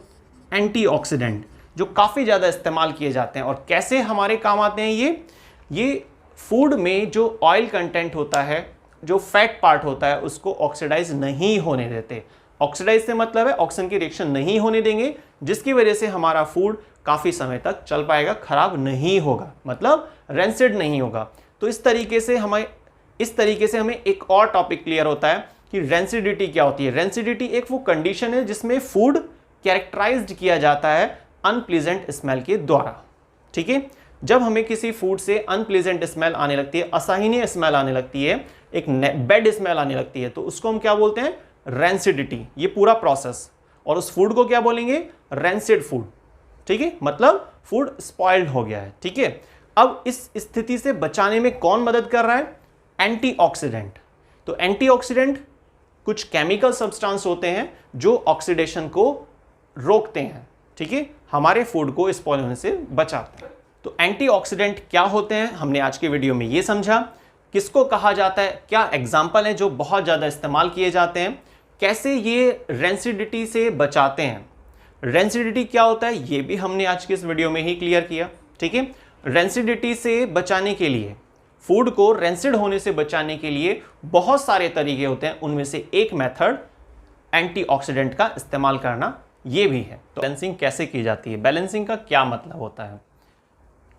एंटीऑक्सीडेंट, जो काफ़ी ज़्यादा इस्तेमाल किए जाते हैं। और कैसे हमारे काम आते हैं ये फूड में जो ऑयल कंटेंट होता है, जो फैट पार्ट होता है, उसको ऑक्सीडाइज नहीं होने देते। ऑक्सीडाइज से मतलब है ऑक्सीजन की रिएक्शन नहीं होने देंगे, जिसकी वजह से हमारा फूड काफ़ी समय तक चल पाएगा, खराब नहीं होगा, मतलब रेंसिड नहीं होगा। तो इस तरीके से हमें एक और टॉपिक क्लियर होता है कि रेंसिडिटी क्या होती है। रेंसिडिटी एक वो कंडीशन है जिसमें फूड कैरेक्टराइज्ड किया जाता है अनप्लीजेंट स्मेल के द्वारा, ठीक है। जब हमें किसी फूड से अनप्लीजेंट स्मेल आने लगती है, असहनीय स्मेल आने लगती है, एक बैड स्मेल आने लगती है, तो उसको हम क्या बोलते हैं? रेंसिडिटी। ये पूरा प्रोसेस, और उस फूड को क्या बोलेंगे? रेंसिड फूड, ठीक है, मतलब फूड स्पॉइल्ड हो गया है, ठीक है। अब इस स्थिति से बचाने में कौन मदद कर रहा है? एंटीऑक्सीडेंट। तो एंटीऑक्सीडेंट कुछ केमिकल सब्सटेंस होते हैं जो ऑक्सीडेशन को रोकते हैं, ठीक है, हमारे फूड को स्पॉइल होने से बचाते हैं। तो एंटीऑक्सीडेंट क्या होते हैं हमने आज के वीडियो में ये समझा, किसको कहा जाता है, क्या एग्जाम्पल है जो बहुत ज़्यादा इस्तेमाल किए जाते हैं, कैसे ये रेंसिडिटी से बचाते हैं। रेंसिडिटी क्या होता है ये भी हमने आज के इस वीडियो में ही क्लियर किया, ठीक है। रेंसिडिटी से बचाने के लिए, फूड को रेंसिड होने से बचाने के लिए बहुत सारे तरीके होते हैं, उनमें से एक मेथड एंटीऑक्सीडेंट का इस्तेमाल करना ये भी है। तो बैलेंसिंग कैसे की जाती है? बैलेंसिंग का क्या मतलब होता है?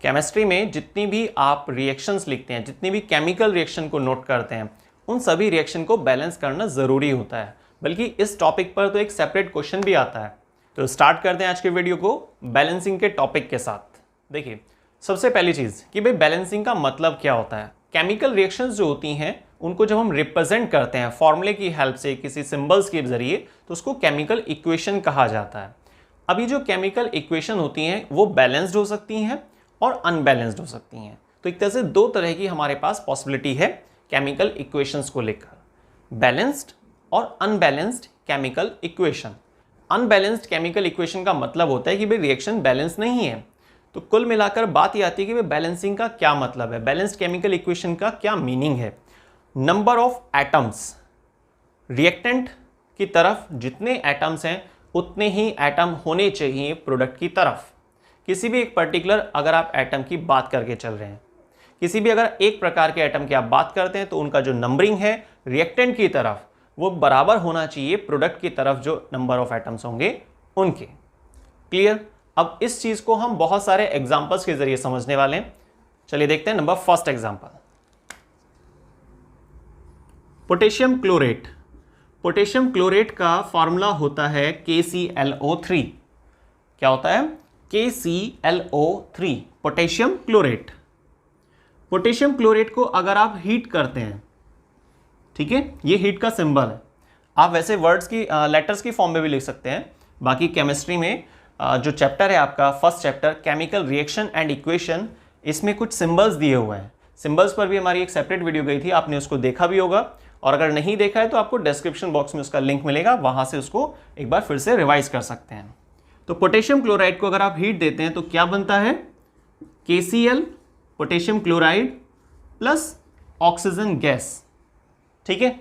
केमिस्ट्री में जितनी भी आप रिएक्शंस लिखते हैं, जितनी भी केमिकल रिएक्शन को नोट करते हैं, उन सभी रिएक्शन को बैलेंस करना ज़रूरी होता है। बल्कि इस टॉपिक पर तो एक सेपरेट क्वेश्चन भी आता है। तो स्टार्ट करते हैं आज के वीडियो को बैलेंसिंग के टॉपिक के साथ। देखिए, सबसे पहली चीज़ कि भाई बैलेंसिंग का मतलब क्या होता है। केमिकल रिएक्शंस जो होती हैं उनको जब हम रिप्रेजेंट करते हैं फॉर्मूले की हेल्प से, किसी सिंबल्स के जरिए, तो उसको केमिकल इक्वेशन कहा जाता है। अब ये जो केमिकल इक्वेशन होती हैं वो बैलेंस्ड हो सकती हैं और अनबैलेंस्ड हो सकती हैं। तो एक तरह से दो तरह की हमारे पास पॉसिबिलिटी है केमिकल इक्वेशंस को लेकर, बैलेंस्ड और unbalanced chemical equation. Unbalanced chemical equation का मतलब होता है कि भाई रिएक्शन बैलेंस नहीं है। तो कुल मिलाकर बात यह आती है कि भाई बैलेंसिंग का क्या मतलब है, बैलेंस्ड केमिकल इक्वेशन का क्या मीनिंग है। नंबर ऑफ एटम्स, रिएक्टेंट की तरफ जितने एटम्स हैं उतने ही एटम होने चाहिए प्रोडक्ट की तरफ। किसी भी एक पर्टिकुलर अगर आप एटम की बात करके चल रहे हैं, किसी भी अगर एक प्रकार के एटम की आप बात करते हैं, तो उनका जो नंबरिंग है रिएक्टेंट की तरफ वो बराबर होना चाहिए प्रोडक्ट की तरफ जो नंबर ऑफ एटम्स होंगे उनके। क्लियर। अब इस चीज को हम बहुत सारे एग्जांपल्स के जरिए समझने वाले हैं। चलिए देखते हैं। Number first example, potassium chlorate. Potassium chlorate का फॉर्मूला होता है KClO3। क्या होता है? KClO3, potassium chlorate. Potassium chlorate को अगर आप हीट करते हैं, ठीक है, ये हीट का सिंबल है। आप वैसे वर्ड्स की लेटर्स की फॉर्म में भी लिख सकते हैं। बाकी केमिस्ट्री में जो चैप्टर है आपका first chapter chemical reaction and equation, इसमें कुछ सिंबल्स दिए हुए हैं। सिंबल्स पर भी हमारी एक सेपरेट वीडियो गई थी, आपने उसको देखा भी होगा, और अगर नहीं देखा है तो आपको डिस्क्रिप्शन बॉक्स में उसका लिंक मिलेगा, वहां से उसको एक बार फिर से रिवाइज कर सकते हैं। तो पोटेशियम क्लोराइड को अगर आप हीट देते हैं तो क्या बनता है? KCl, potassium chloride plus oxygen gas. ठीक है।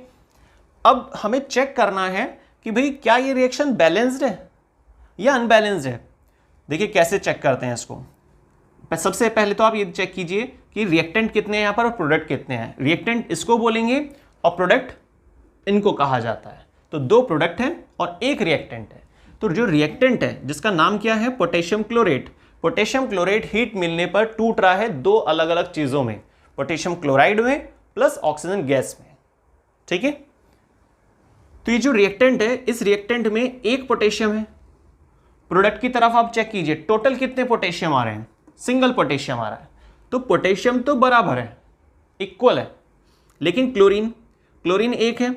अब हमें चेक करना है कि भाई क्या ये रिएक्शन बैलेंस्ड है या अनबैलेंस्ड है। देखिए कैसे चेक करते हैं इसको। सबसे पहले तो आप ये चेक कीजिए कि रिएक्टेंट कितने हैं यहाँ पर और प्रोडक्ट कितने हैं। रिएक्टेंट इसको बोलेंगे और प्रोडक्ट इनको कहा जाता है। तो दो प्रोडक्ट हैं और एक रिएक्टेंट है। तो जो रिएक्टेंट है जिसका नाम क्या है? Potassium chlorate. Potassium chlorate heat मिलने पर टूट रहा है दो अलग अलग चीजों में, पोटेशियम क्लोराइड में प्लस ऑक्सीजन गैस में। ठीक है। तो ये जो रिएक्टेंट है, इस रिएक्टेंट में एक पोटेशियम है। प्रोडक्ट की तरफ आप चेक कीजिए, टोटल कितने पोटेशियम आ रहे हैं? सिंगल पोटेशियम आ रहा है। तो पोटेशियम तो बराबर है, इक्वल है, लेकिन क्लोरीन एक है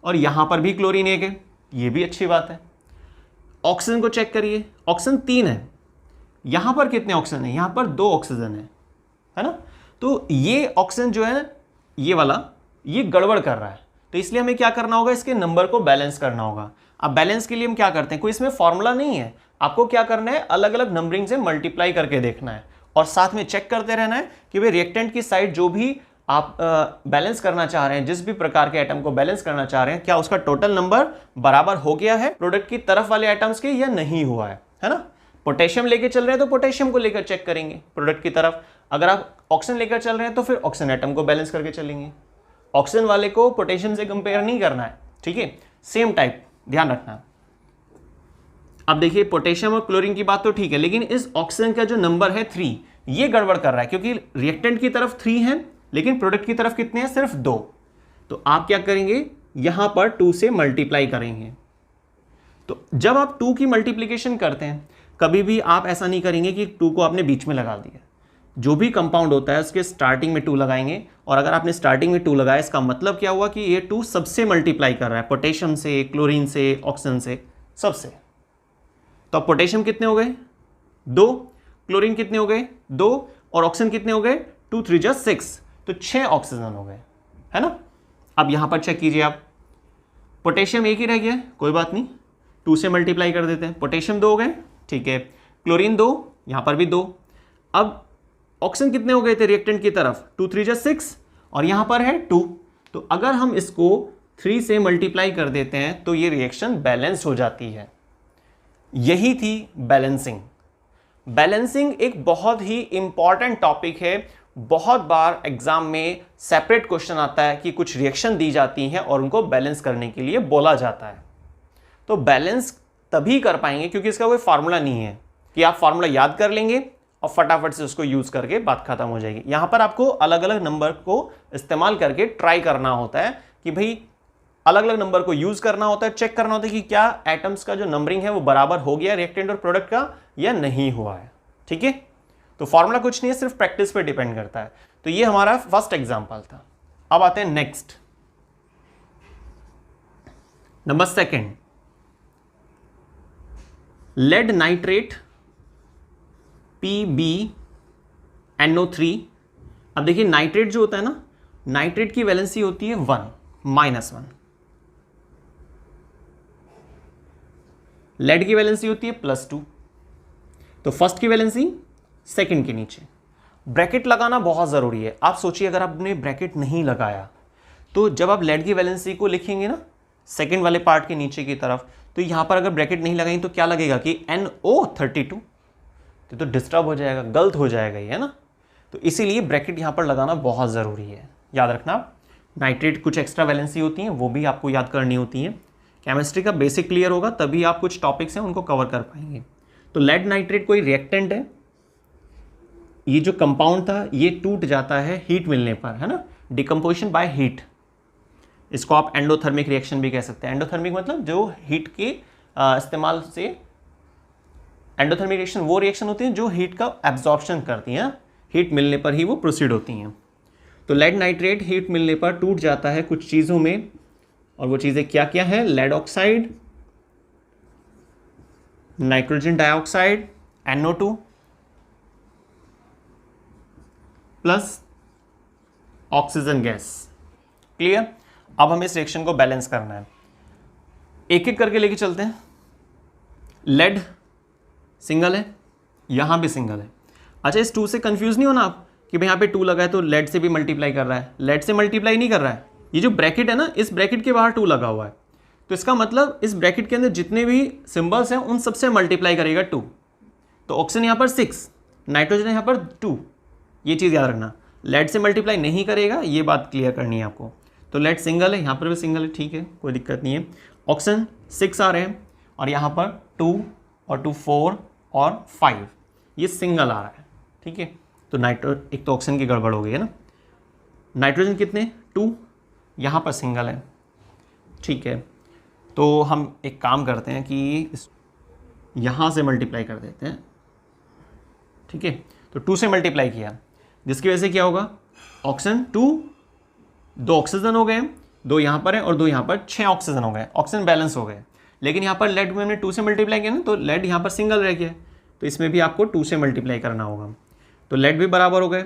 और यहां पर भी क्लोरीन एक है, ये भी अच्छी बात है। ऑक्सीजन को चेक करिए, ऑक्सीजन 3 है। यहां पर कितने ऑक्सीजन है? यहां पर 2 ऑक्सीजन है ना। तो ये ऑक्सीजन जो है ये वाला, ये गड़बड़ कर रहा है। तो इसलिए हमें क्या करना होगा? इसके नंबर को बैलेंस करना होगा। अब बैलेंस के लिए हम क्या करते हैं? कोई इसमें फॉर्मूला नहीं है, आपको क्या करना है? अलग अलग नंबरिंग से मल्टीप्लाई करके देखना है और साथ में चेक करते रहना है कि भाई रिएक्टेंट की साइड जो भी आप बैलेंस करना चाह रहे हैं, जिस भी प्रकार के एटम को बैलेंस करना चाह रहे हैं, क्या उसका टोटल नंबर बराबर हो गया है प्रोडक्ट की तरफ वाले एटम्स के या नहीं हुआ है ना। पोटेशियम लेके चल रहे हैं तो पोटेशियम को लेकर चेक करेंगे प्रोडक्ट की तरफ। अगर आप ऑक्सीजन लेकर चल रहे हैं तो फिर ऑक्सीजन एटम को बैलेंस करके चलेंगे। ऑक्सीजन वाले को पोटेशियम से कंपेयर नहीं करना है, ठीक है, सेम टाइप, ध्यान रखना। अब देखिए पोटेशियम और क्लोरीन की बात तो ठीक है, लेकिन इस ऑक्सीजन का जो नंबर है 3, ये गड़बड़ कर रहा है, क्योंकि रिएक्टेंट की तरफ 3 है लेकिन प्रोडक्ट की तरफ कितने हैं? सिर्फ 2। तो आप क्या करेंगे? यहां पर 2 से मल्टीप्लाई करेंगे। तो जब आप 2 की मल्टीप्लीकेशन करते हैं, कभी भी आप ऐसा नहीं करेंगे कि 2 को आपने बीच में लगा दिया। जो भी कंपाउंड होता है उसके स्टार्टिंग में 2 लगाएंगे, और अगर आपने स्टार्टिंग में 2 लगाया, इसका मतलब क्या हुआ कि ये 2 सबसे मल्टीप्लाई कर रहा है, पोटेशियम से, क्लोरीन से, ऑक्सीजन से, सबसे। तो अब पोटेशियम कितने हो गए? 2, क्लोरीन कितने हो गए? 2, और ऑक्सीजन कितने हो गए? 2 3 जा 6, तो 6 ऑक्सीजन हो गए, है ना। अब यहां पर चेक कीजिए आप, पोटेशियम एक ही रह गया, कोई बात नहीं, 2 से मल्टीप्लाई कर देते हैं। पोटेशियम 2 हो गए, ठीक है, क्लोरीन 2, यहां पर भी 2। अब ऑक्सीजन कितने हो गए थे रिएक्टेंट की तरफ? 2 3 जा 6, और यहां पर है 2। तो अगर हम इसको 3 से मल्टीप्लाई कर देते हैं तो ये रिएक्शन बैलेंस हो जाती है। यही थी बैलेंसिंग। बैलेंसिंग एक बहुत ही इंपॉर्टेंट टॉपिक है। बहुत बार एग्जाम में सेपरेट क्वेश्चन आता है कि कुछ रिएक्शन दी जाती हैं और उनको बैलेंस करने के लिए बोला जाता है। तो बैलेंस तभी कर पाएंगे क्योंकि इसका कोई फार्मूला नहीं है कि आप फार्मूला याद कर लेंगे और फटाफट से उसको यूज करके बात खत्म हो जाएगी। यहां पर आपको अलग अलग नंबर को इस्तेमाल करके ट्राई करना होता है कि भाई अलग अलग नंबर को यूज करना होता है, चेक करना होता है कि क्या एटम्स का जो नंबरिंग है वो बराबर हो गया रिएक्टेंट और प्रोडक्ट का या नहीं हुआ है। ठीक है, तो फॉर्मूला कुछ नहीं है, सिर्फ प्रैक्टिस पे डिपेंड करता है। तो ये हमारा फर्स्ट एग्जांपल था। अब आते हैं next, number second, lead nitrate PbNO3। अब देखिए नाइट्रेट जो होता है ना, नाइट्रेट की वैलेंसी होती है 1 -1, लेड की वैलेंसी होती है +2। तो फर्स्ट की वैलेंसी सेकंड के नीचे। ब्रैकेट लगाना बहुत जरूरी है। आप सोचिए अगर आपने ब्रैकेट नहीं लगाया तो जब आप लेड की वैलेंसी को लिखेंगे ना सेकंड वाले पार्ट के नीचे की तरफ, तो यहां पर अगर ब्रैकेट नहीं लगाएंगे तो क्या लगेगा कि NO32, तो डिस्टर्ब हो जाएगा, गलत हो जाएगा ये, है ना। तो इसीलिए ब्रैकेट यहां पर लगाना बहुत ज़रूरी है। याद रखना, नाइट्रेट कुछ एक्स्ट्रा वैलेंसी होती हैं, वो भी आपको याद करनी होती है। केमिस्ट्री का बेसिक क्लियर होगा तभी आप कुछ टॉपिक्स हैं उनको कवर कर पाएंगे। तो लेड नाइट्रेट कोई रिएक्टेंट है, ये जो कंपाउंड था ये टूट जाता है हीट मिलने पर, है ना, डिकम्पोजिशन बाय हीट। इसको आप एंडोथर्मिक रिएक्शन भी कह सकते हैं। एंडोथर्मिक मतलब जो हीट के इस्तेमाल से, एंडोथर्मिक रिएक्शन वो रिएक्शन होती है जो हीट का एब्जॉर्प्शन करती हैं, हीट मिलने पर ही वो प्रोसीड होती हैं। तो लेड नाइट्रेट हीट मिलने पर टूट जाता है कुछ चीज़ों में, और वो चीज़ें क्या क्या है, lead oxide, nitrogen dioxide NO2 plus oxygen gas. Clear. अब हमें इस रिएक्शन को बैलेंस करना है, एक एक करके लेके चलते हैं। लेड सिंगल है, यहां भी सिंगल है। अच्छा, इस 2 से कंफ्यूज नहीं होना आप कि भाई यहाँ पे 2 लगा है तो लेड से भी मल्टीप्लाई कर रहा है। लेड से मल्टीप्लाई नहीं कर रहा है, ये जो ब्रैकेट है ना, इस ब्रैकेट के बाहर 2 लगा हुआ है, तो इसका मतलब इस ब्रैकेट के अंदर जितने भी सिंबल्स हैं उन सबसे मल्टीप्लाई करेगा 2। तो ऑक्सीजन यहाँ पर 6, नाइट्रोजन यहाँ पर 2, ये चीज़ याद रखना। लेड से मल्टीप्लाई नहीं करेगा, ये बात क्लियर करनी है आपको। तो लेड सिंगल है, यहाँ पर भी सिंगल है, ठीक है, कोई दिक्कत नहीं है। ऑक्सीजन 6 आ रहे हैं और यहाँ पर 2 और 2 4 और 5, ये सिंगल आ रहा है, ठीक है। तो एक तो ऑक्सीजन की गड़बड़ हो गई है ना। नाइट्रोजन कितने, 2, यहाँ पर सिंगल है, ठीक है। तो हम एक काम करते हैं कि यहाँ से मल्टीप्लाई कर देते हैं, ठीक है। तो 2 से मल्टीप्लाई किया, जिसकी वजह से क्या होगा, ऑक्सीजन 2 ऑक्सीजन हो गए, 2 यहाँ पर है और 2 यहाँ पर, 6 ऑक्सीजन हो गए, ऑक्सीजन बैलेंस हो गए। लेकिन यहाँ पर लेड में हमने 2 से मल्टीप्लाई किया ना, तो लेड यहाँ पर सिंगल रह गया, तो इसमें भी आपको 2 से मल्टीप्लाई करना होगा। तो लेड भी बराबर हो गए,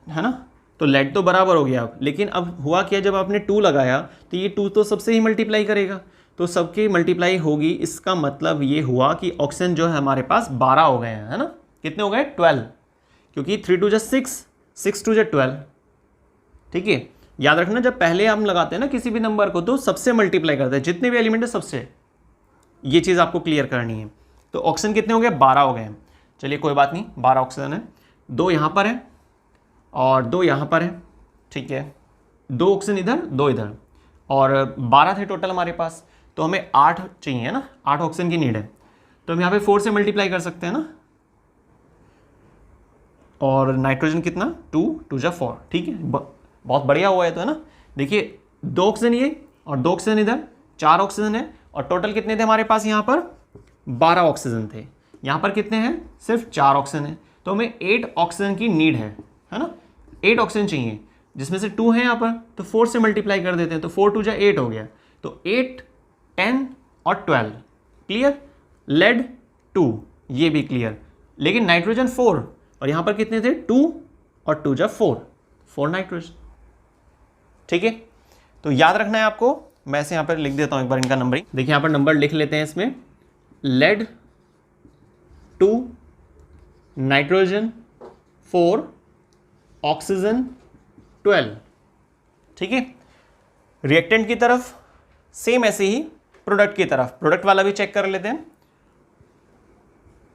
है ना। तो लेड तो बराबर हो गया, लेकिन अब हुआ क्या, जब आपने 2 लगाया तो ये 2 तो सबसे ही मल्टीप्लाई करेगा, तो सबकी मल्टीप्लाई होगी। इसका मतलब ये हुआ कि ऑक्सीजन जो है हमारे पास 12 हो गए हैं, है ना। कितने हो गए, 12, क्योंकि 3 2 6, 6 2 12, ठीक है। याद रखना, जब पहले हम लगाते हैं ना किसी भी नंबर को तो सबसे मल्टीप्लाई करते हैं, जितने भी एलिमेंट है सबसे, ये चीज़ आपको क्लियर करनी है। तो ऑक्सीजन कितने हो गए, 12 हो गए हैं। चलिए कोई बात नहीं, 12 ऑक्सीजन है, 2 यहाँ पर है और 2 यहाँ पर है, ठीक है। 2 ऑक्सीजन इधर, 2 इधर, और 12 थे टोटल हमारे पास, तो हमें 8 चाहिए ना, 8 ऑक्सीजन की नीड है। तो हम यहाँ पे 4 से मल्टीप्लाई कर सकते हैं ना। और नाइट्रोजन कितना, 2 2 4, ठीक है, बहुत बढ़िया हुआ है तो, है ना। देखिए 2 ऑक्सीजन ये और 2 ऑक्सीजन इधर, 4 ऑक्सीजन है, और टोटल कितने थे हमारे पास, यहाँ पर 12 ऑक्सीजन थे। यहाँ पर कितने हैं, सिर्फ 4 ऑक्सीजन है, तो हमें 8 ऑक्सीजन की नीड है ना। 8 ऑक्सीजन चाहिए, जिसमें से 2 है यहाँ पर, तो 4 से मल्टीप्लाई कर देते हैं, तो 4 2 8 हो गया। तो 8 10 और 12, क्लियर। लेड 2, ये भी क्लियर। लेकिन नाइट्रोजन 4, और यहाँ पर कितने थे, 2 और 2 4 नाइट्रोजन, ठीक है। तो याद रखना है आपको, मैं ऐसे यहाँ पर लिख देता हूँ एक बार इनका नंबरिंग। देखिए यहाँ पर नंबर लिख लेते हैं इसमें, लेड 2, नाइट्रोजन 4, ऑक्सीजन 12, ठीक है। रिएक्टेंट की तरफ सेम ऐसे ही, प्रोडक्ट की तरफ, प्रोडक्ट वाला भी चेक कर लेते हैं।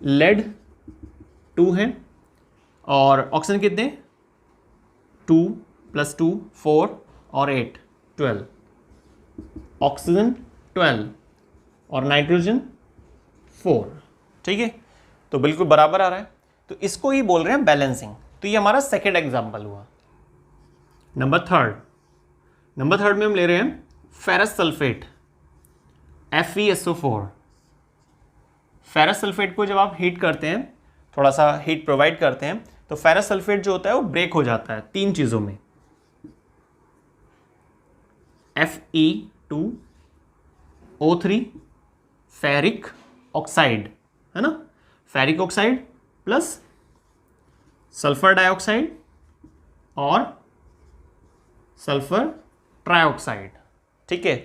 लेड 2 है और ऑक्सीजन कितने, 2 + 2 4 और 8 12, ऑक्सीजन 12 और नाइट्रोजन 4, ठीक है। तो बिल्कुल बराबर आ रहा है। तो इसको ही बोल रहे हैं बैलेंसिंग। तो ये हमारा सेकेंड एग्जाम्पल हुआ। नंबर थर्ड में हम ले रहे हैं ferrous sulphate FeSO4। Ferrous sulphate को जब आप हीट करते हैं, थोड़ा सा हीट प्रोवाइड करते हैं, तो फेरस सल्फेट जो होता है वो ब्रेक हो जाता है 3 चीजों में, Fe2O3 फेरिक ऑक्साइड, है ना, ferric oxide plus sulphur dioxide और सल्फर ट्राइऑक्साइड। ठीक है,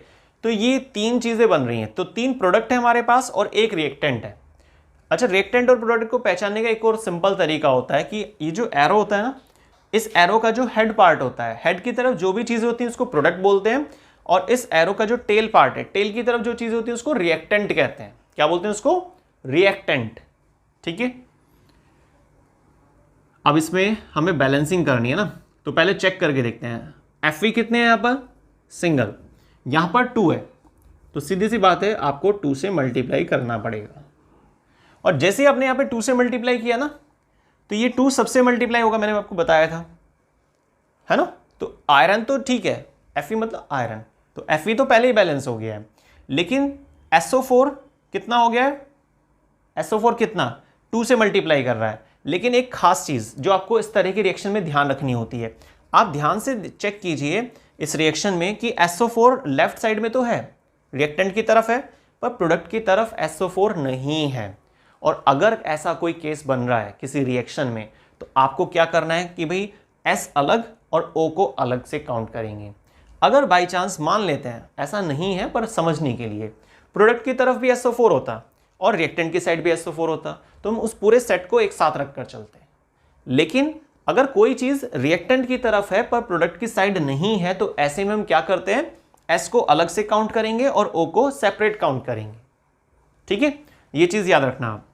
तो ये 3 चीजें बन रही हैं। तो 3 प्रोडक्ट है हमारे पास और एक रिएक्टेंट है। अच्छा, रिएक्टेंट और प्रोडक्ट को पहचानने का एक और सिंपल तरीका होता है कि ये जो एरो होता है ना, इस एरो का जो हेड पार्ट होता है, हेड की तरफ जो भी चीजें होती हैं उसको प्रोडक्ट बोलते हैं, और इस एरो का जो टेल पार्ट है, टेल की तरफ जो चीजें होती है उसको रिएक्टेंट कहते हैं। क्या बोलते हैं उसको? रिएक्टेंट। ठीक है, अब इसमें हमें बैलेंसिंग करनी है ना, तो पहले चेक करके देखते हैं। Fe कितने हैं यहाँ पर? सिंगल, यहाँ पर 2 है, तो सीधी सी बात है आपको 2 से मल्टीप्लाई करना पड़ेगा। और जैसे ही आपने यहाँ पे 2 से मल्टीप्लाई किया ना, तो ये 2 सबसे मल्टीप्लाई होगा, मैंने आपको बताया था, है ना। तो आयरन तो ठीक है, Fe मतलब आयरन, तो Fe तो पहले ही बैलेंस हो गया है, लेकिन SO4 कितना हो गया है? SO4 कितना? 2 से मल्टीप्लाई कर रहा है। लेकिन एक खास चीज जो आपको इस तरह की रिएक्शन में ध्यान रखनी होती है, आप ध्यान से चेक कीजिए इस रिएक्शन में कि SO4 लेफ्ट साइड में तो है, रिएक्टेंट की तरफ है, पर प्रोडक्ट की तरफ SO4 नहीं है। और अगर ऐसा कोई केस बन रहा है किसी रिएक्शन में, तो आपको क्या करना है कि भाई S अलग और O को अलग से काउंट करेंगे। अगर बाई चांस मान लेते हैं ऐसा नहीं है, पर समझने के लिए प्रोडक्ट की तरफ भी SO4 होता और रिएक्टेंट की साइड भी SO4 होता, तो हम उस पूरे सेट को एक साथ रखकर चलते हैं। लेकिन अगर कोई चीज रिएक्टेंट की तरफ है पर प्रोडक्ट की साइड नहीं है, तो ऐसे में हम क्या करते हैं? S को अलग से काउंट करेंगे और O को सेपरेट काउंट करेंगे। ठीक है, ये चीज याद रखना आप।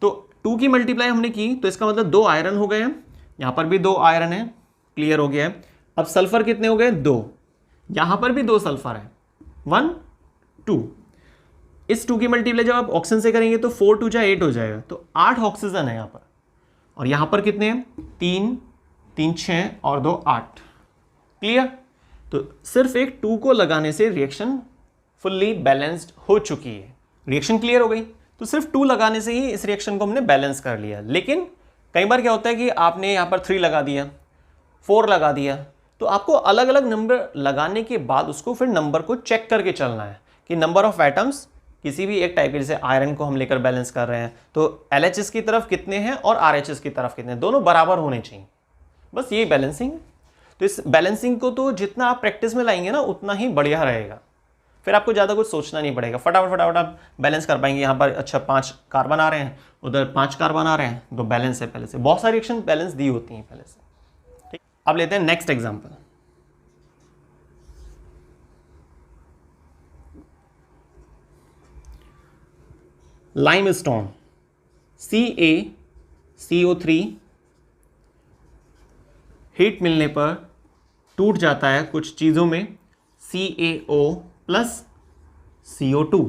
तो 2 की मल्टीप्लाई हमने की, तो इसका मतलब 2 आयरन हो गए हैं, यहां पर भी 2 आयरन है, क्लियर हो गया है। अब सल्फर कितने हो गए? 2, यहां पर भी 2 सल्फर है, 1 2। इस 2 की मल्टीप्लाई जब आप ऑक्सीजन से करेंगे तो 4 2 जा 8 हो जाएगा, तो 8 ऑक्सीजन है यहां पर। और यहां पर कितने हैं? 3 3 6 और 2 8। क्लियर? तो सिर्फ एक 2 को लगाने से रिएक्शन फुल्ली बैलेंस्ड हो चुकी है। रिएक्शन क्लियर हो गई, तो सिर्फ 2 लगाने से ही इस रिएक्शन को हमने बैलेंस कर लिया। लेकिन कई बार क्या होता है कि आपने यहां पर 3 लगा दिया, 4 लगा दिया, तो आपको अलग अलग नंबर लगाने के बाद उसको फिर नंबर को चेक करके चलना है कि नंबर ऑफ एटम्स किसी भी एक टाइप के, जैसे आयरन को हम लेकर बैलेंस कर रहे हैं, तो LHS की तरफ कितने हैं और RHS की तरफ कितने हैं, दोनों बराबर होने चाहिए। बस यही बैलेंसिंग। तो इस बैलेंसिंग को तो जितना आप प्रैक्टिस में लाएंगे ना, उतना ही बढ़िया रहेगा। फिर आपको ज़्यादा कुछ सोचना नहीं पड़ेगा, फटाफट आप बैलेंस कर पाएंगे। यहाँ पर अच्छा 5 कार्बन आ रहे हैं, उधर 5 कार्बन आ रहे हैं, तो बैलेंस है पहले से। बहुत सारी रिएक्शन बैलेंस दी होती हैं पहले से। ठीक, अब लेते हैं next example. Limestone CaCO3 heat मिलने पर टूट जाता है कुछ चीज़ों में CaO प्लस CO2।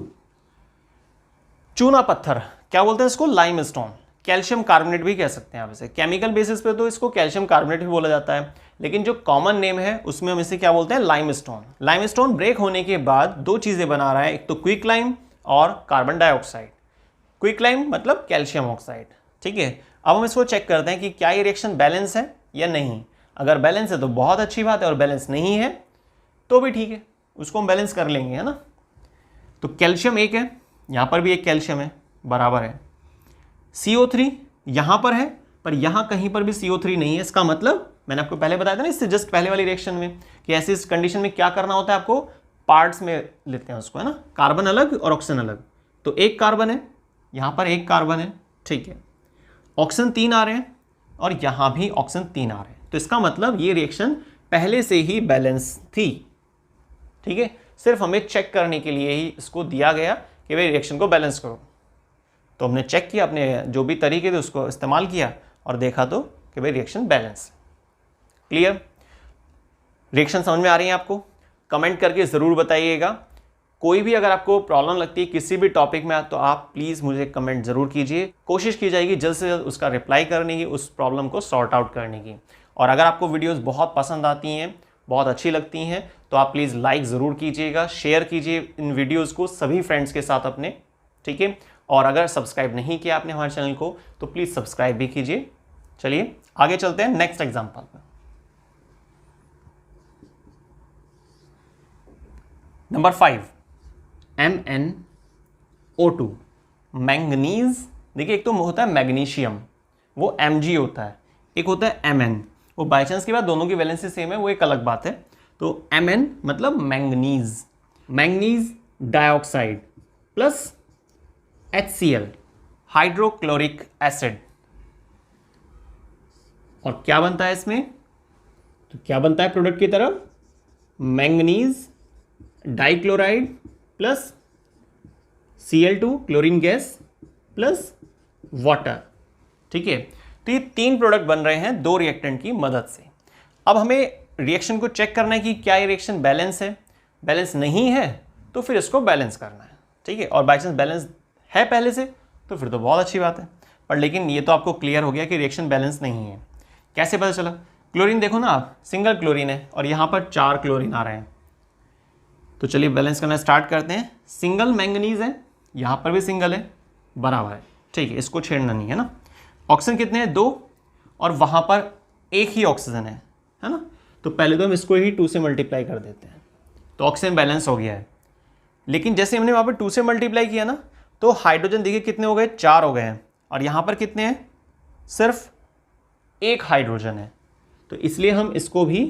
चूना पत्थर, क्या बोलते हैं इसको? लाइमस्टोन। कैल्शियम कार्बोनेट भी कह सकते हैं आप इसे, केमिकल बेसिस पे तो इसको कैल्शियम कार्बोनेट भी बोला जाता है, लेकिन जो कॉमन नेम है उसमें हम इसे क्या बोलते हैं? लाइमस्टोन। लाइमस्टोन ब्रेक होने के बाद 2 चीज़ें बना रहा है, एक तो क्विकलाइम और कार्बन डाइऑक्साइड। क्विकलाइम मतलब कैल्शियम ऑक्साइड। ठीक है, अब हम इसको चेक करते हैं कि क्या ये रिएक्शन बैलेंस है या नहीं। अगर बैलेंस है तो बहुत अच्छी बात है, और बैलेंस नहीं है तो भी ठीक है, उसको हम बैलेंस कर लेंगे, है ना। तो कैल्शियम एक है, यहां पर भी एक कैल्शियम है, बराबर है। CO3 यहां पर है, पर यहां कहीं पर भी CO3 नहीं है। इसका मतलब मैंने आपको पहले बताया था ना, इससे जस्ट पहले वाली रिएक्शन में, कि ऐसी इस कंडीशन में क्या करना होता है, आपको पार्ट्स में लेते हैं उसको, है ना, कार्बन अलग और ऑक्सीजन अलग। तो एक कार्बन है, यहां पर एक कार्बन है, ठीक है, ऑक्सीजन 3 आ रहे हैं और यहां भी ऑक्सीजन 3 आ रहे हैं। तो इसका मतलब ये रिएक्शन पहले से ही बैलेंस थी। ठीक है, सिर्फ हमें चेक करने के लिए ही इसको दिया गया कि भाई रिएक्शन को बैलेंस करो। तो हमने चेक किया, अपने जो भी तरीके थे उसको इस्तेमाल किया और देखा तो कि भाई रिएक्शन बैलेंस है। क्लियर? रिएक्शन समझ में आ रही है आपको? कमेंट करके ज़रूर बताइएगा। कोई भी अगर आपको प्रॉब्लम लगती है किसी भी टॉपिक में तो आप प्लीज़ मुझे कमेंट ज़रूर कीजिए, कोशिश की जाएगी जल्द से जल्द उसका रिप्लाई करने की, उस प्रॉब्लम को सॉर्ट आउट करने की। और अगर आपको वीडियोस बहुत पसंद आती हैं, बहुत अच्छी लगती हैं, तो आप प्लीज़ लाइक ज़रूर कीजिएगा, शेयर कीजिए इन वीडियोज़ को सभी फ्रेंड्स के साथ अपने, ठीक है। और अगर सब्सक्राइब नहीं किया आपने हमारे चैनल को तो प्लीज़ सब्सक्राइब भी कीजिए। चलिए आगे चलते हैं नेक्स्ट एग्जाम्पल में। Number 5 MnO2 manganese. देखिए एक तो होता है मैग्नीशियम, वो Mg होता है, एक होता है Mn, वो बाई चांस के बाद दोनों की वैलेंसी सेम है, वो एक अलग बात है। तो Mn मतलब manganese, manganese dioxide plus HCl hydrochloric acid. और क्या बनता है इसमें, तो क्या बनता है प्रोडक्ट की तरफ, manganese dichloride plus Cl2 chlorine gas plus water, ठीक है। तो ये 3 प्रोडक्ट बन रहे हैं 2 रिएक्टेंट की मदद से। अब हमें रिएक्शन को चेक करना है कि क्या ये रिएक्शन बैलेंस है, बैलेंस नहीं है तो फिर इसको बैलेंस करना है, ठीक है। और बाई चांस बैलेंस है पहले से तो फिर तो बहुत अच्छी बात है, पर लेकिन ये तो आपको क्लियर हो गया कि रिएक्शन बैलेंस नहीं है। कैसे पता चला, क्लोरीन देखो ना आप, सिंगल क्लोरीन है और यहाँ पर 4 क्लोरीन आ रहे हैं। तो चलिए बैलेंस करना स्टार्ट करते हैं। सिंगल मैंगनीज है, यहाँ पर भी सिंगल है, बराबर है, ठीक है, इसको छेड़ना नहीं है ना। ऑक्सीजन कितने हैं, 2, और वहाँ पर एक ही ऑक्सीजन है ना। तो पहले तो हम इसको ही 2 से मल्टीप्लाई कर देते हैं, तो ऑक्सीजन बैलेंस हो गया है। लेकिन जैसे हमने वहाँ पर 2 से मल्टीप्लाई किया ना, तो हाइड्रोजन देखिए कितने हो गए, 4 हो गए हैं, और यहाँ पर कितने हैं, सिर्फ 1 हाइड्रोजन है। तो इसलिए हम इसको भी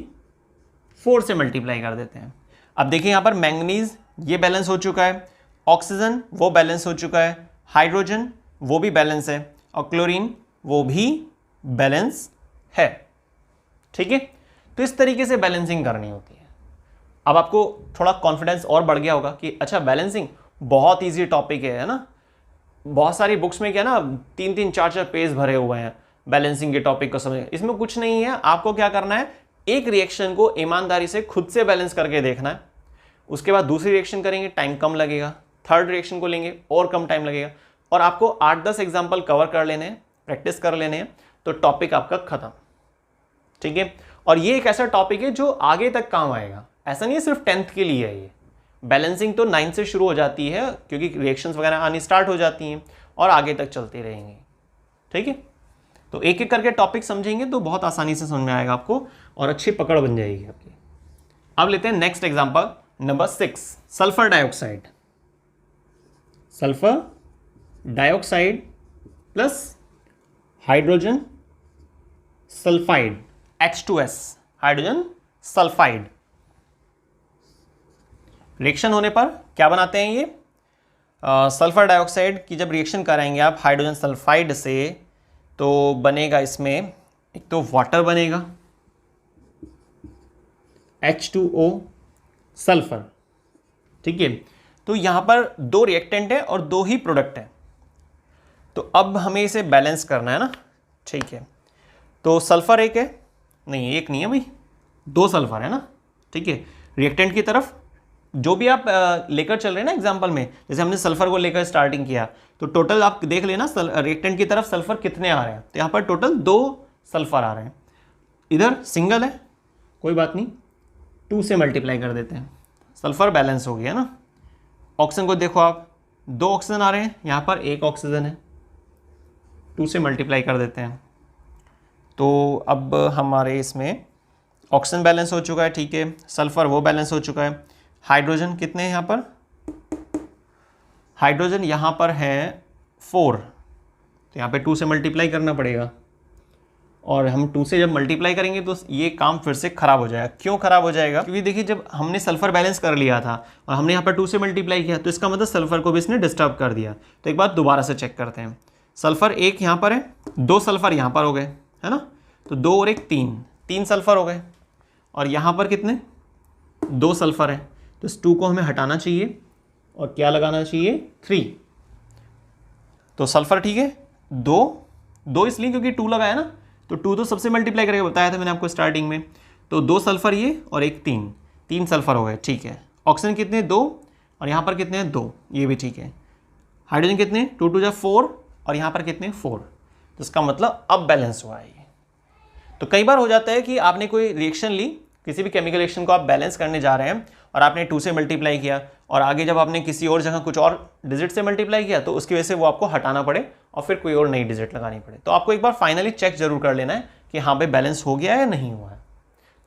4 से मल्टीप्लाई कर देते हैं। अब देखिए यहाँ पर मैंगनीज ये बैलेंस हो चुका है, ऑक्सीजन वो बैलेंस हो चुका है, हाइड्रोजन वो भी बैलेंस है, और क्लोरीन वो भी बैलेंस है, ठीक है। तो इस तरीके से बैलेंसिंग करनी होती है। अब आपको थोड़ा कॉन्फिडेंस और बढ़ गया होगा कि अच्छा बैलेंसिंग बहुत इजी टॉपिक है ना। बहुत सारी बुक्स में क्या ना 3-3, 4-4 पेज भरे हुए हैं बैलेंसिंग के टॉपिक को समझ, इसमें कुछ नहीं है। आपको क्या करना है, एक रिएक्शन को ईमानदारी से खुद से बैलेंस करके देखना है, उसके बाद दूसरी रिएक्शन करेंगे, टाइम कम लगेगा, थर्ड रिएक्शन को लेंगे और कम टाइम लगेगा, और आपको 8-10 एग्जाम्पल कवर कर लेने हैं, प्रैक्टिस कर लेने हैं, तो टॉपिक आपका खत्म, ठीक है। और ये एक ऐसा टॉपिक है जो आगे तक काम आएगा, ऐसा नहीं है सिर्फ 10th के लिए है। ये बैलेंसिंग तो 9th से शुरू हो जाती है, क्योंकि रिएक्शंस वगैरह आनी स्टार्ट हो जाती हैं और आगे तक चलती रहेंगी, ठीक है। तो एक एक करके टॉपिक समझेंगे तो बहुत आसानी से समझ में आएगा आपको और अच्छी पकड़ बन जाएगी आपकी। अब लेते हैं next example number 6, sulphur dioxide. Sulphur dioxide plus hydrogen sulphide, H2S, hydrogen sulphide. Reaction होने पर क्या बनाते हैं ये, सल्फर डाइऑक्साइड की जब रिएक्शन कराएंगे आप हाइड्रोजन सल्फाइड से, तो बनेगा इसमें एक तो वाटर बनेगा, H2O सल्फर, ठीक है। तो यहां पर 2 रिएक्टेंट है और 2 ही प्रोडक्ट है, तो अब हमें इसे बैलेंस करना है ना, ठीक है। तो सल्फर एक है, नहीं एक नहीं है भाई, 2 सल्फर है ना, ठीक है। रिएक्टेंट की तरफ जो भी आप लेकर चल रहे हैं ना एग्जाम्पल में, जैसे हमने सल्फर को लेकर स्टार्टिंग किया, तो टोटल आप देख लेना रिएक्टेंट की तरफ सल्फर कितने आ रहे हैं, तो यहाँ पर टोटल 2 सल्फर आ रहे हैं। इधर सिंगल है, कोई बात नहीं, 2 से मल्टीप्लाई कर देते हैं, सल्फर बैलेंस हो गया ना। ऑक्सीजन को देखो आप, 2 ऑक्सीजन आ रहे हैं, यहाँ पर 1 ऑक्सीजन है, 2 से मल्टीप्लाई कर देते हैं। तो अब हमारे इसमें ऑक्सीजन बैलेंस हो चुका है, ठीक है, सल्फर वो बैलेंस हो चुका है। हाइड्रोजन कितने हैं यहाँ पर, हाइड्रोजन यहाँ पर है 4, तो यहाँ पे 2 से मल्टीप्लाई करना पड़ेगा, और हम 2 से जब मल्टीप्लाई करेंगे तो ये काम फिर से खराब हो जाएगा। क्यों खराब हो जाएगा, क्योंकि देखिए जब हमने सल्फर बैलेंस कर लिया था और हमने यहाँ पर 2 से मल्टीप्लाई किया, तो इसका मतलब सल्फर को भी इसने डिस्टर्ब कर दिया। तो एक बार दोबारा से चेक करते हैं, सल्फर 1 यहाँ पर है, 2 सल्फर यहाँ पर हो गए, है ना, तो 2 और 1 3 सल्फर हो गए, और यहाँ पर कितने 2 सल्फर है, तो इस 2 को हमें हटाना चाहिए और क्या लगाना चाहिए 3। तो सल्फर ठीक है, 2 इसलिए क्योंकि 2 लगाया ना, तो 2 तो सबसे मल्टीप्लाई करके बताया था मैंने आपको स्टार्टिंग में, तो 2 सल्फर ये और 1 3 सल्फर हो गए, ठीक है। ऑक्सीजन कितने 2, और यहाँ पर कितने हैं 2, ये भी ठीक है। हाइड्रोजन कितने 2 2 जा 4 और यहाँ पर कितने 4, तो इसका मतलब अब बैलेंस हुआ है ये। तो कई बार हो जाता है कि आपने कोई रिएक्शन ली, किसी भी केमिकल रिएक्शन को आप बैलेंस करने जा रहे हैं और आपने 2 से मल्टीप्लाई किया और आगे जब आपने किसी और जगह कुछ और डिजिट से मल्टीप्लाई किया तो उसकी वजह से वो आपको हटाना पड़े और फिर कोई और नई डिजिट लगानी पड़े। तो आपको एक बार फाइनली चेक जरूर कर लेना है कि हाँ भाई बैलेंस हो गया है या नहीं हुआ है।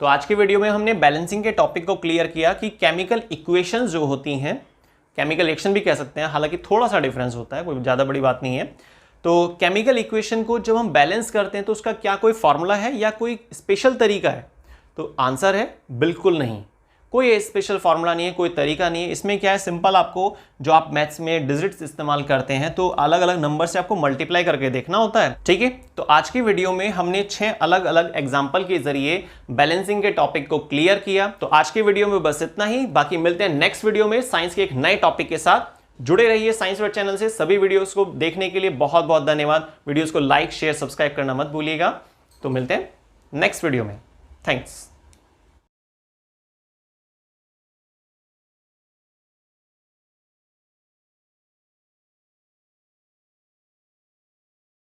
तो आज के वीडियो में हमने बैलेंसिंग के टॉपिक को क्लियर किया कि केमिकल इक्वेशंस जो होती हैं, केमिकल रिएक्शन भी कह सकते हैं, हालांकि थोड़ा सा डिफरेंस होता है, कोई ज़्यादा बड़ी बात नहीं है। तो केमिकल इक्वेशन को जब हम बैलेंस करते हैं तो उसका क्या कोई फॉर्मूला है या कोई स्पेशल तरीका है? तो आंसर है बिल्कुल नहीं, कोई स्पेशल फॉर्मूला नहीं है, कोई तरीका नहीं है। इसमें क्या है, सिंपल आपको जो आप मैथ्स में डिजिट्स इस्तेमाल करते हैं तो अलग अलग नंबर से आपको मल्टीप्लाई करके देखना होता है, ठीक है। तो आज की वीडियो में हमने 6 अलग अलग एग्जाम्पल के जरिए बैलेंसिंग के टॉपिक को क्लियर किया। तो आज की वीडियो में बस इतना ही, बाकी मिलते हैं नेक्स्ट वीडियो में साइंस के एक नए टॉपिक के साथ। जुड़े रहिए साइंस वर्ड चैनल से। सभी वीडियोस को देखने के लिए बहुत बहुत धन्यवाद। वीडियोस को लाइक शेयर सब्सक्राइब करना मत भूलिएगा। तो मिलते हैं नेक्स्ट वीडियो में। थैंक्स।